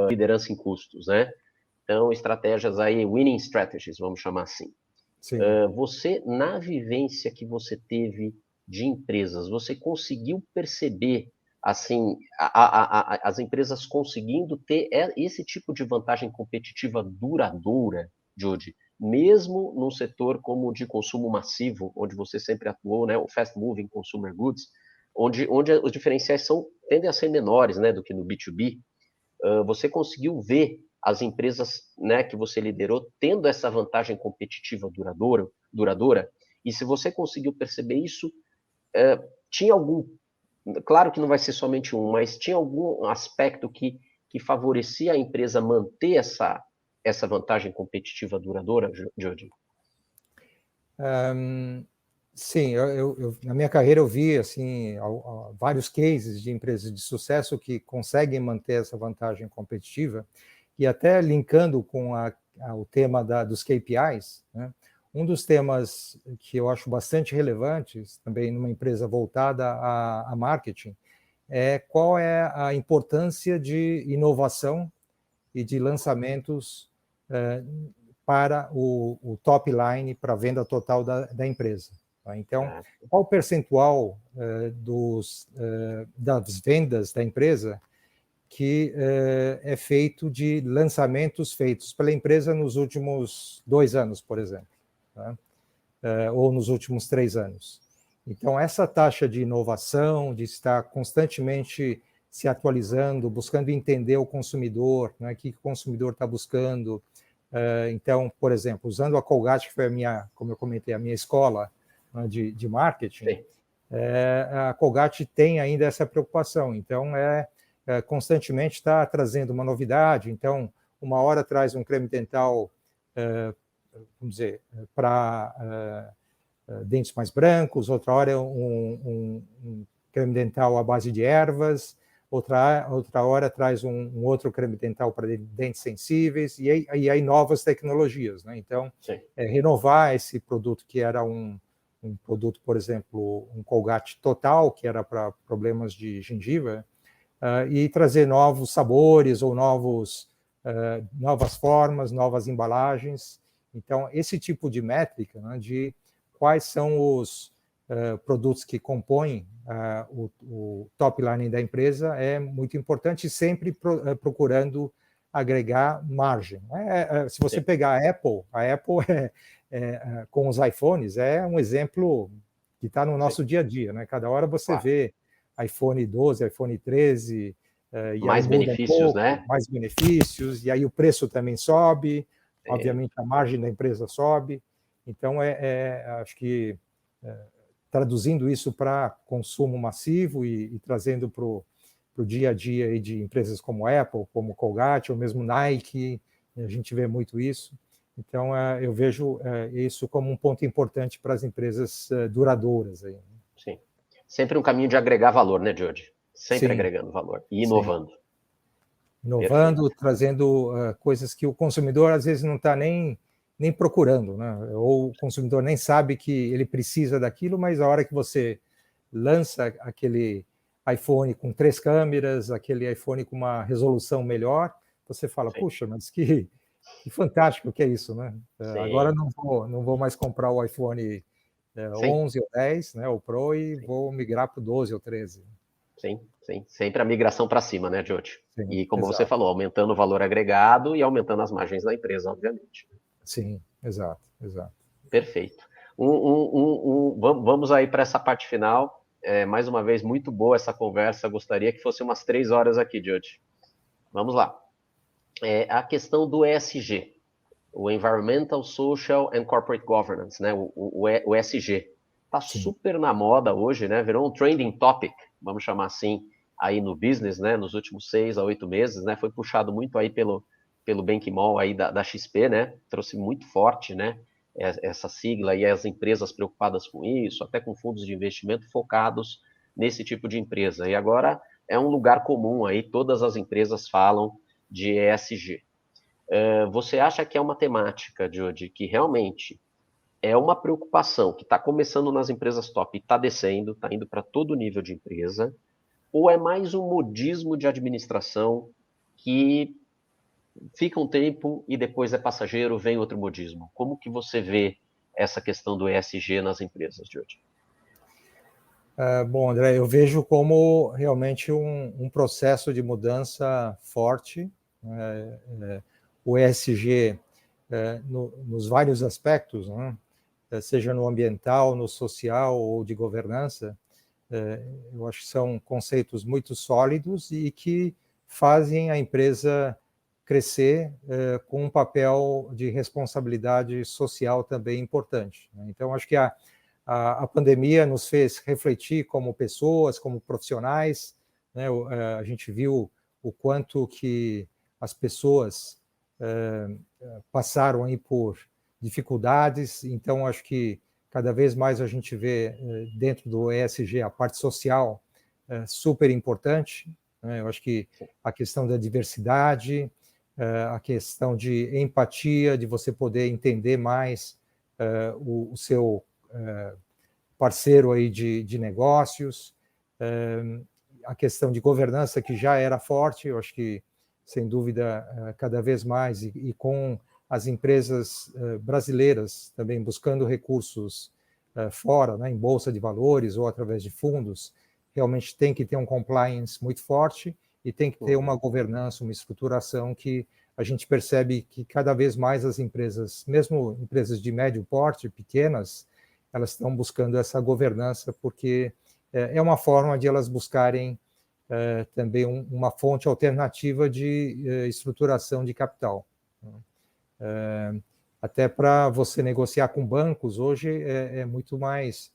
liderança em custos, né? Então, estratégias aí, winning strategies, vamos chamar assim. Você, na vivência que você teve de empresas, você conseguiu perceber, assim, as empresas conseguindo ter esse tipo de vantagem competitiva duradoura, Judy, mesmo num setor como o de consumo massivo, onde você sempre atuou, né, o fast moving consumer goods, onde os diferenciais tendem a ser menores, né, do que no B2B, você conseguiu ver as empresas, né, que você liderou tendo essa vantagem competitiva duradoura, e se você conseguiu perceber isso, tinha algum, claro que não vai ser somente um, mas tinha algum aspecto que favorecia a empresa manter essa vantagem competitiva duradoura, Jody? Sim, na minha carreira eu vi assim, vários cases de empresas de sucesso que conseguem manter essa vantagem competitiva, e até linkando com o tema dos KPIs, né? Um dos temas que eu acho bastante relevantes, também numa empresa voltada a marketing, é qual é a importância de inovação e de lançamentos para o top line, para a venda total da empresa. Tá? Então, qual o percentual das vendas da empresa que é feito de lançamentos feitos pela empresa nos últimos 2 anos, por exemplo, tá? Ou nos últimos 3 anos. Então, essa taxa de inovação, de estar constantemente se atualizando, buscando entender o consumidor, né, o que o consumidor está buscando. Então, por exemplo, usando a Colgate, que foi como eu comentei, a minha escola, né, de marketing, a Colgate tem ainda essa preocupação. Então, constantemente está trazendo uma novidade. Então, uma hora traz um creme dental, vamos dizer, para dentes mais brancos, outra hora é um creme dental à base de ervas, outra hora traz um outro creme dental para dentes sensíveis, e aí novas tecnologias, né? Então, renovar esse produto que era um produto, por exemplo, um Colgate Total, que era para problemas de gengiva, e trazer novos sabores ou novas formas, novas embalagens. Então, esse tipo de métrica, né, de quais são os produtos que compõem o top line da empresa é muito importante, sempre procurando agregar margem. Se você pegar a Apple com os iPhones é um exemplo que está no nosso dia a dia, né? Cada hora você vê iPhone 12, iPhone 13, e mais benefícios, né? Mais benefícios, e aí o preço também sobe, obviamente a margem da empresa sobe. Então, acho que traduzindo isso para consumo massivo e trazendo para o dia a dia aí de empresas como Apple, como Colgate, ou mesmo Nike, a gente vê muito isso. Então, eu vejo isso como um ponto importante para as empresas duradouras. Aí. Sim. Sempre um caminho de agregar valor, né, Jody? Sempre agregando valor e inovando. Sim. Inovando, trazendo coisas que o consumidor às vezes não está nem procurando, né? Ou o consumidor nem sabe que ele precisa daquilo, mas a hora que você lança aquele iPhone com 3 câmeras, aquele iPhone com uma resolução melhor, você fala, puxa, mas que fantástico que é isso, né? Agora não vou mais comprar o iPhone 11 ou 10, né, o Pro, e vou migrar para o 12 ou 13. Sim. Sempre a migração para cima, né, Jody? E como você exato. falou, aumentando o valor agregado e aumentando as margens da empresa, obviamente. Sim, exato. Perfeito. vamos aí para essa parte final. Mais uma vez, muito boa essa conversa. Gostaria que fosse umas 3 horas aqui, Judge. Vamos lá. A questão do ESG, o Environmental, Social and Corporate Governance, né? O ESG. Está super na moda hoje, né? Virou um trending topic, vamos chamar assim, aí no business, né? Nos últimos 6 a 8 meses, né? Foi puxado muito aí pelo Benchimol aí da XP, né? Trouxe muito forte, né? Essa sigla e as empresas preocupadas com isso, até com fundos de investimento focados nesse tipo de empresa. E agora é um lugar comum aí, todas as empresas falam de ESG. Você acha que é uma temática, Jody, que realmente é uma preocupação que está começando nas empresas top e está descendo, está indo para todo nível de empresa, ou é mais um modismo de administração que fica um tempo e depois é passageiro, vem outro modismo? Como que você vê essa questão do ESG nas empresas, Jody? Bom, André, eu vejo como realmente um processo de mudança forte. O ESG, nos vários aspectos, né? Seja no ambiental, no social ou de governança, eu acho que são conceitos muito sólidos e que fazem a empresa crescer com um papel de responsabilidade social também importante, né? Então, acho que a pandemia nos fez refletir como pessoas, como profissionais, né? A gente viu o quanto que as pessoas passaram aí por dificuldades, então acho que cada vez mais a gente vê dentro do ESG a parte social super importante, né? Eu acho que a questão da diversidade, a questão de empatia, de você poder entender mais o seu parceiro aí de negócios, a questão de governança que já era forte, eu acho que sem dúvida cada vez mais e com as empresas brasileiras também buscando recursos fora, né, em bolsa de valores ou através de fundos, realmente tem que ter um compliance muito forte e tem que ter uma governança, uma estruturação que a gente percebe que cada vez mais as empresas, mesmo empresas de médio porte, pequenas, elas estão buscando essa governança porque é uma forma de elas buscarem também uma fonte alternativa de estruturação de capital. Até para você negociar com bancos, hoje é muito mais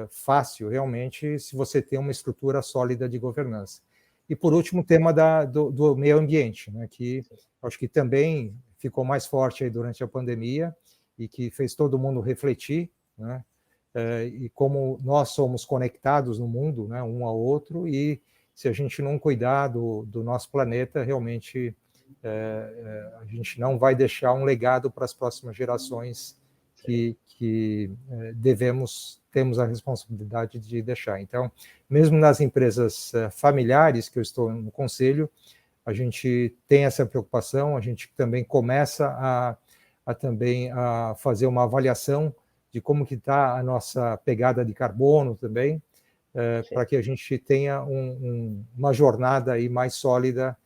fácil, realmente, se você tem uma estrutura sólida de governança. E, por último, o tema do meio ambiente, né, que acho que também ficou mais forte aí durante a pandemia e que fez todo mundo refletir, né, e como nós somos conectados no mundo, né, um ao outro, e se a gente não cuidar do nosso planeta, realmente a gente não vai deixar um legado para as próximas gerações que temos a responsabilidade de deixar. Então, mesmo nas empresas familiares, que eu estou no conselho, a gente tem essa preocupação, a gente também começa também a fazer uma avaliação de como que está a nossa pegada de carbono também, para que a gente tenha uma jornada aí mais sólida,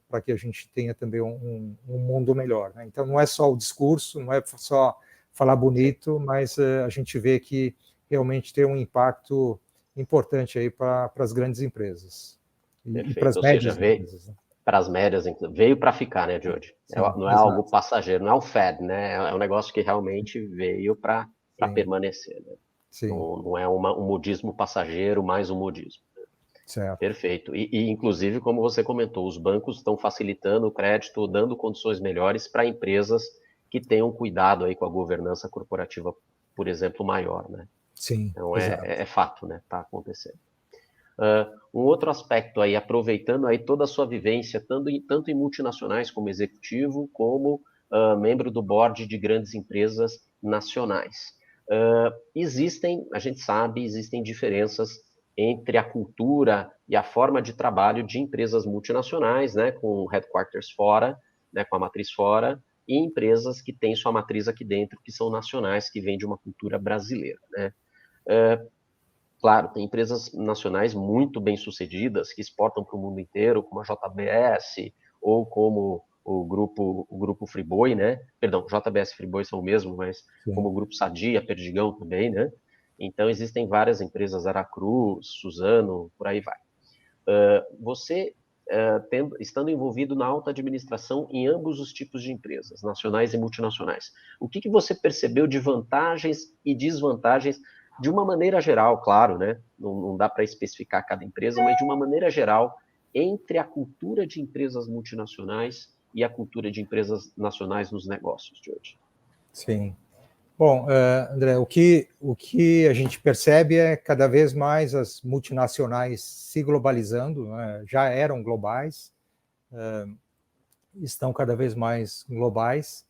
para que a gente tenha também um mundo melhor, né? Então, não é só o discurso, não é só falar bonito, mas a gente vê que realmente tem um impacto importante aí para as grandes empresas. E para as médias empresas, né? Para as médias, veio para ficar, né, Jody? Não é algo passageiro, não é um fad, né? É um negócio que realmente veio para permanecer, né? Não é um modismo passageiro, mais um modismo. Certo. Perfeito. E, inclusive, como você comentou, os bancos estão facilitando o crédito, dando condições melhores para empresas que tenham cuidado aí com a governança corporativa, por exemplo, maior, né? Sim, então é fato, né? Está acontecendo. Um outro aspecto aí, aproveitando aí toda a sua vivência, tanto em multinacionais como executivo, como membro do board de grandes empresas nacionais. A gente sabe, existem diferenças entre a cultura e a forma de trabalho de empresas multinacionais, né, com headquarters fora, né, com a matriz fora, e empresas que têm sua matriz aqui dentro, que são nacionais, que vêm de uma cultura brasileira, né? Claro, tem empresas nacionais muito bem sucedidas que exportam para o mundo inteiro, como a JBS ou como o grupo Friboi, né? Perdão, JBS e Friboi são o mesmo, mas como o grupo Sadia, Perdigão também, né? Então, existem várias empresas, Aracruz, Suzano, por aí vai. Você, estando envolvido na alta administração em ambos os tipos de empresas, nacionais e multinacionais, o que você percebeu de vantagens e desvantagens, de uma maneira geral, claro, né? Não dá para especificar cada empresa, mas de uma maneira geral, entre a cultura de empresas multinacionais e a cultura de empresas nacionais nos negócios de hoje? Sim. Bom, André, o que a gente percebe é cada vez mais as multinacionais se globalizando, né? Já eram globais, estão cada vez mais globais,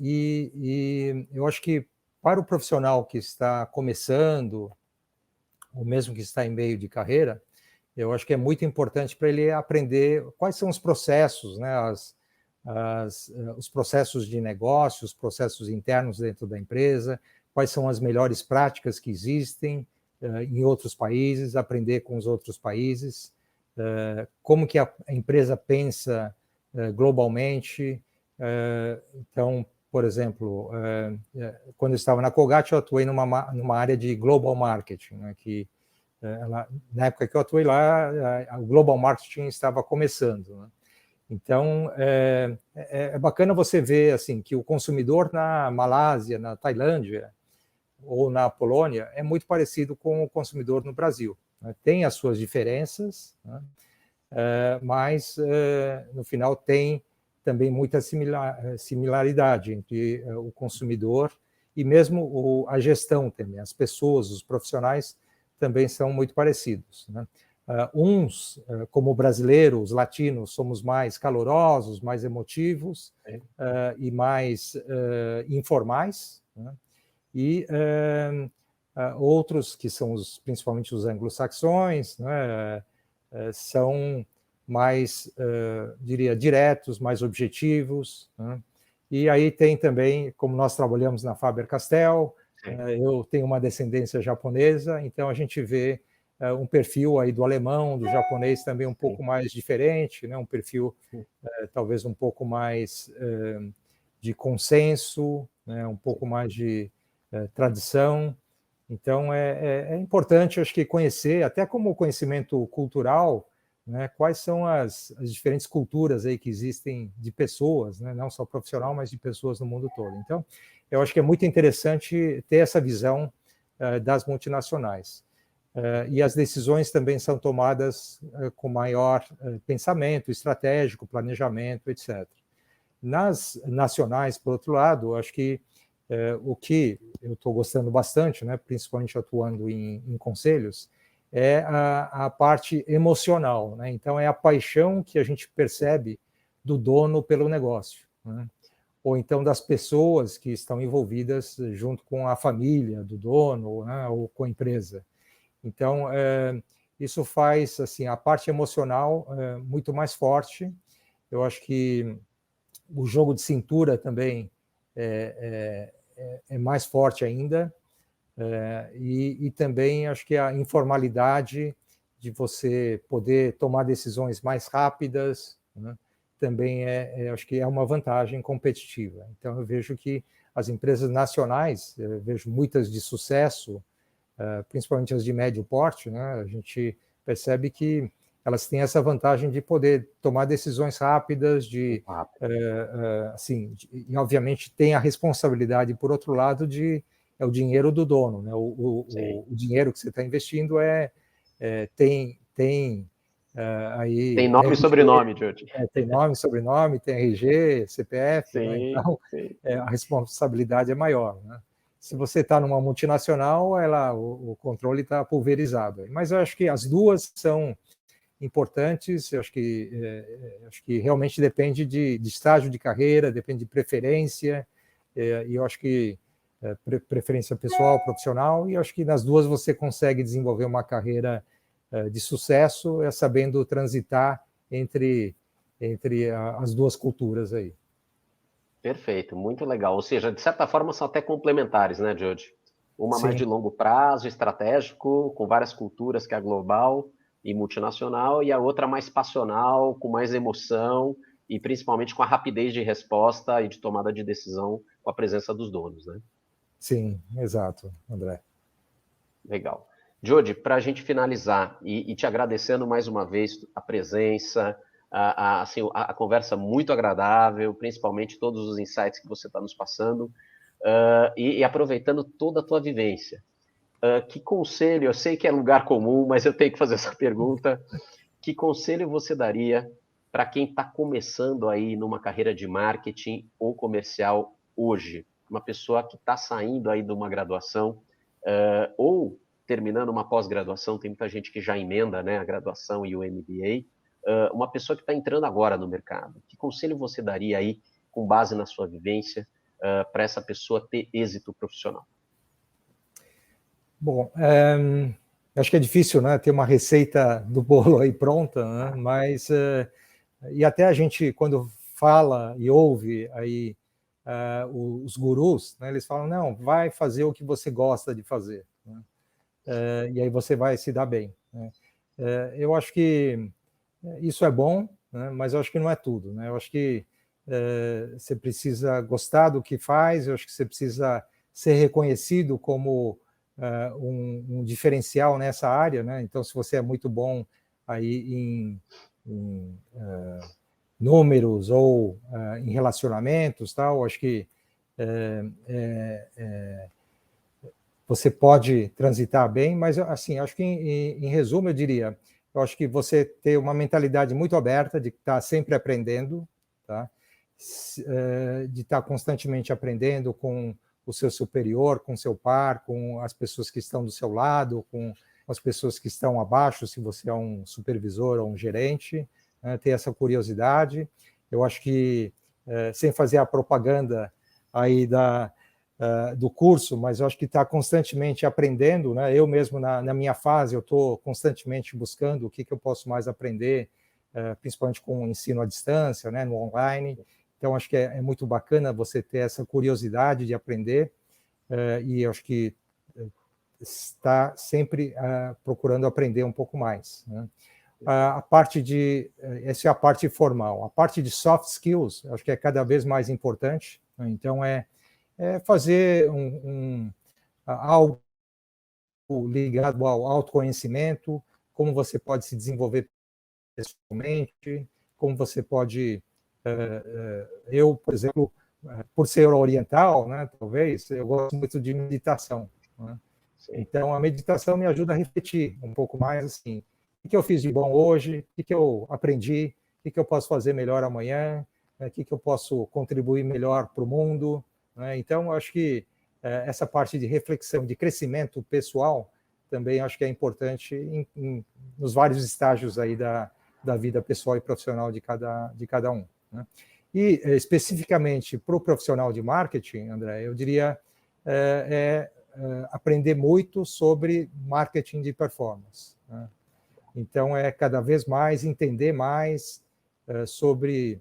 e eu acho que para o profissional que está começando, ou mesmo que está em meio de carreira, eu acho que é muito importante para ele aprender quais são os processos, né, os processos de negócio, os processos internos dentro da empresa, quais são as melhores práticas que existem em outros países, aprender com os outros países, como que a empresa pensa globalmente. Então, por exemplo, quando eu estava na Colgate, eu atuei numa área de global marketing, né, que na época que eu atuei lá, o global marketing estava começando, né? Então, é bacana você ver assim, que o consumidor na Malásia, na Tailândia ou na Polônia é muito parecido com o consumidor no Brasil, né? Tem as suas diferenças, né? Mas, no final, tem também muita similaridade entre o consumidor e mesmo a gestão também. As pessoas, os profissionais, também são muito parecidos, né? Como brasileiros, os latinos, somos mais calorosos, mais emotivos e mais informais, né? E outros, que são principalmente os anglo-saxões, né, são mais, diria, diretos, mais objetivos, né? E aí tem também, como nós trabalhamos na Faber-Castell, eu tenho uma descendência japonesa, então a gente vê um perfil aí do alemão, do japonês também um pouco mais diferente, né? Um perfil talvez um pouco mais de consenso, né? Um pouco mais de tradição. Então é importante, acho que, conhecer, até como conhecimento cultural, né, quais são as diferentes culturas aí que existem de pessoas, né, não só profissional, mas de pessoas no mundo todo. Então, eu acho que é muito interessante ter essa visão das multinacionais. E as decisões também são tomadas com maior pensamento estratégico, planejamento, etc. Nas nacionais, por outro lado, acho que o que eu estou gostando bastante, né, principalmente atuando em conselhos, é a parte emocional, né? Então, é a paixão que a gente percebe do dono pelo negócio, né? Ou então das pessoas que estão envolvidas junto com a família do dono, né, ou com a empresa. Então, isso faz assim, a parte emocional muito mais forte. Eu acho que o jogo de cintura também é mais forte ainda. E também acho que a informalidade de você poder tomar decisões mais rápidas, né, também acho que é uma vantagem competitiva. Então, eu vejo que as empresas nacionais, eu vejo muitas de sucesso, principalmente as de médio porte, né, a gente percebe que elas têm essa vantagem de poder tomar decisões rápidas, assim, e obviamente tem a responsabilidade, por outro lado, é o dinheiro do dono, né? O dinheiro que você está investindo tem aí... Tem nome e sobrenome, George. Tem nome, sobrenome, tem RG, CPF, sim, né? Então sim. A responsabilidade é maior, né? Se você está numa multinacional, o controle está pulverizado. Mas eu acho que as duas são importantes. Eu acho que realmente depende de estágio de carreira, depende de preferência, e eu acho que preferência pessoal, profissional, e eu acho que nas duas você consegue desenvolver uma carreira de sucesso, sabendo transitar entre as duas culturas aí. Perfeito, muito legal. Ou seja, de certa forma são até complementares, né, Judge? Uma mais de longo prazo, estratégico, com várias culturas, que é a global e multinacional, e a outra mais passional, com mais emoção e principalmente com a rapidez de resposta e de tomada de decisão com a presença dos donos, né? Sim, exato, André. Legal. Jody, para a gente finalizar, e te agradecendo mais uma vez a presença, assim, a conversa muito agradável, principalmente todos os insights que você está nos passando, e aproveitando toda a tua vivência. Que conselho, eu sei que é lugar comum, mas eu tenho que fazer essa pergunta, que conselho você daria para quem está começando aí numa carreira de marketing ou comercial hoje? Uma pessoa que está saindo aí de uma graduação, ou terminando uma pós-graduação, tem muita gente que já emenda, né, a graduação e o MBA, uma pessoa que está entrando agora no mercado. Que conselho você daria aí, com base na sua vivência, para essa pessoa ter êxito profissional? Bom, acho que é difícil, né, ter uma receita do bolo aí pronta, né, mas e até a gente, quando fala e ouve aí os gurus, né, eles falam, não, vai fazer o que você gosta de fazer, né, e aí você vai se dar bem, né. Eu acho que isso é bom, né, mas eu acho que não é tudo, né, eu acho que você precisa gostar do que faz, eu acho que você precisa ser reconhecido como um diferencial nessa área, né? Então, se você é muito bom aí em números ou em relacionamentos, tal, acho que você pode transitar bem, mas assim, acho que em resumo eu diria, eu acho que você ter uma mentalidade muito aberta de estar sempre aprendendo, tá? De estar constantemente aprendendo com o seu superior, com o seu par, com as pessoas que estão do seu lado, com as pessoas que estão abaixo, se você é um supervisor ou um gerente, né, ter essa curiosidade. Eu acho que, sem fazer a propaganda aí do curso, mas eu acho que está constantemente aprendendo, né? Eu mesmo, na minha fase, eu estou constantemente buscando o que eu posso mais aprender, principalmente com o ensino à distância, né, no online. Então, acho que é muito bacana você ter essa curiosidade de aprender, e eu acho que está sempre procurando aprender um pouco mais, né? A parte essa é a parte formal. A parte de soft skills, acho que é cada vez mais importante, né? Então, fazer algo ligado ao autoconhecimento, como você pode se desenvolver pessoalmente, como você pode... eu, por exemplo, por ser oriental, né, talvez, eu gosto muito de meditação, né? Então, a meditação me ajuda a refletir um pouco mais, assim, o que eu fiz de bom hoje, o que eu aprendi, o que eu posso fazer melhor amanhã, o que eu posso contribuir melhor para o mundo, né? Então, acho que essa parte de reflexão, de crescimento pessoal, também acho que é importante nos vários estágios aí da vida pessoal e profissional de cada um, né? E, especificamente para o profissional de marketing, André, eu diria aprender muito sobre marketing de performance, né? Então, cada vez mais entender mais sobre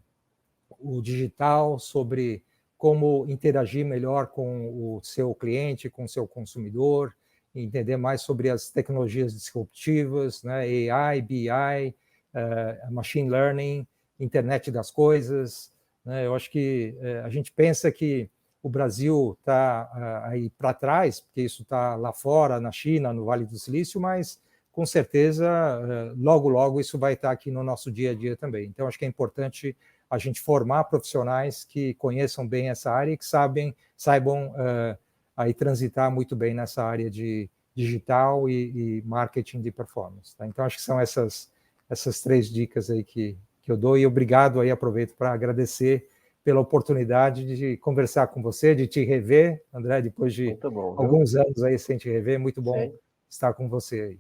o digital, sobre como interagir melhor com o seu cliente, com o seu consumidor, entender mais sobre as tecnologias disruptivas, né? AI, BI, machine learning, internet das coisas, né? Eu acho que a gente pensa que o Brasil está aí para trás, porque isso está lá fora, na China, no Vale do Silício, mas com certeza, logo, logo, isso vai estar aqui no nosso dia a dia também. Então, acho que é importante a gente formar profissionais que conheçam bem essa área e que saibam aí transitar muito bem nessa área de digital e marketing de performance, tá? Então, acho que são essas 3 dicas aí que eu dou, e obrigado aí, aproveito para agradecer pela oportunidade de conversar com você, de te rever, André, depois de alguns anos aí sem te rever. Muito bom estar com você aí.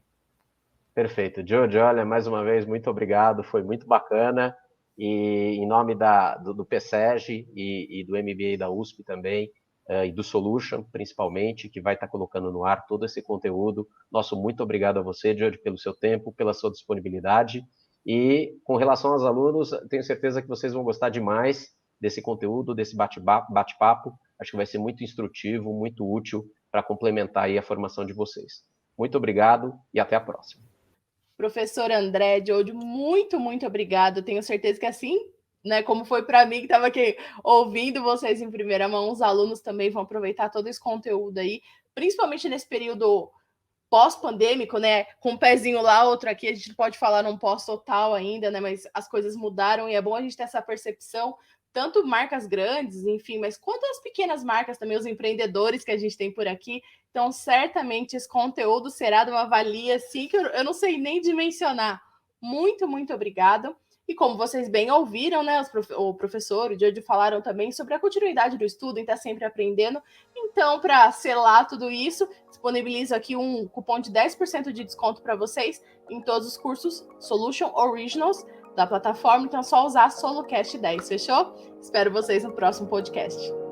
Perfeito. Jody, olha, mais uma vez, muito obrigado, foi muito bacana, e em nome do PSEG e do MBA da USP também, e do Solution, principalmente, que vai estar colocando no ar todo esse conteúdo, nosso muito obrigado a você, Jody, pelo seu tempo, pela sua disponibilidade, e com relação aos alunos, tenho certeza que vocês vão gostar demais desse conteúdo, desse bate-papo. Acho que vai ser muito instrutivo, muito útil para complementar aí a formação de vocês. Muito obrigado e até a próxima. Professor André, Jody, muito, muito obrigado. Tenho certeza que assim, né, como foi para mim que estava aqui ouvindo vocês em primeira mão, os alunos também vão aproveitar todo esse conteúdo aí, principalmente nesse período pós-pandêmico, né? Com um pezinho lá, outro aqui, a gente pode falar num pós-total ainda, né? Mas as coisas mudaram e é bom a gente ter essa percepção, tanto marcas grandes, enfim, mas quanto as pequenas marcas também, os empreendedores que a gente tem por aqui. Então, certamente esse conteúdo será de uma valia, assim, que eu não sei nem dimensionar. Muito, muito obrigada. E como vocês bem ouviram, né, o professor, o Diogo falaram também sobre a continuidade do estudo, em estar sempre aprendendo. Então, para selar tudo isso, disponibilizo aqui um cupom de 10% de desconto para vocês em todos os cursos Solution Originals da plataforma. Então, é só usar SoloCast10, fechou? Espero vocês no próximo podcast.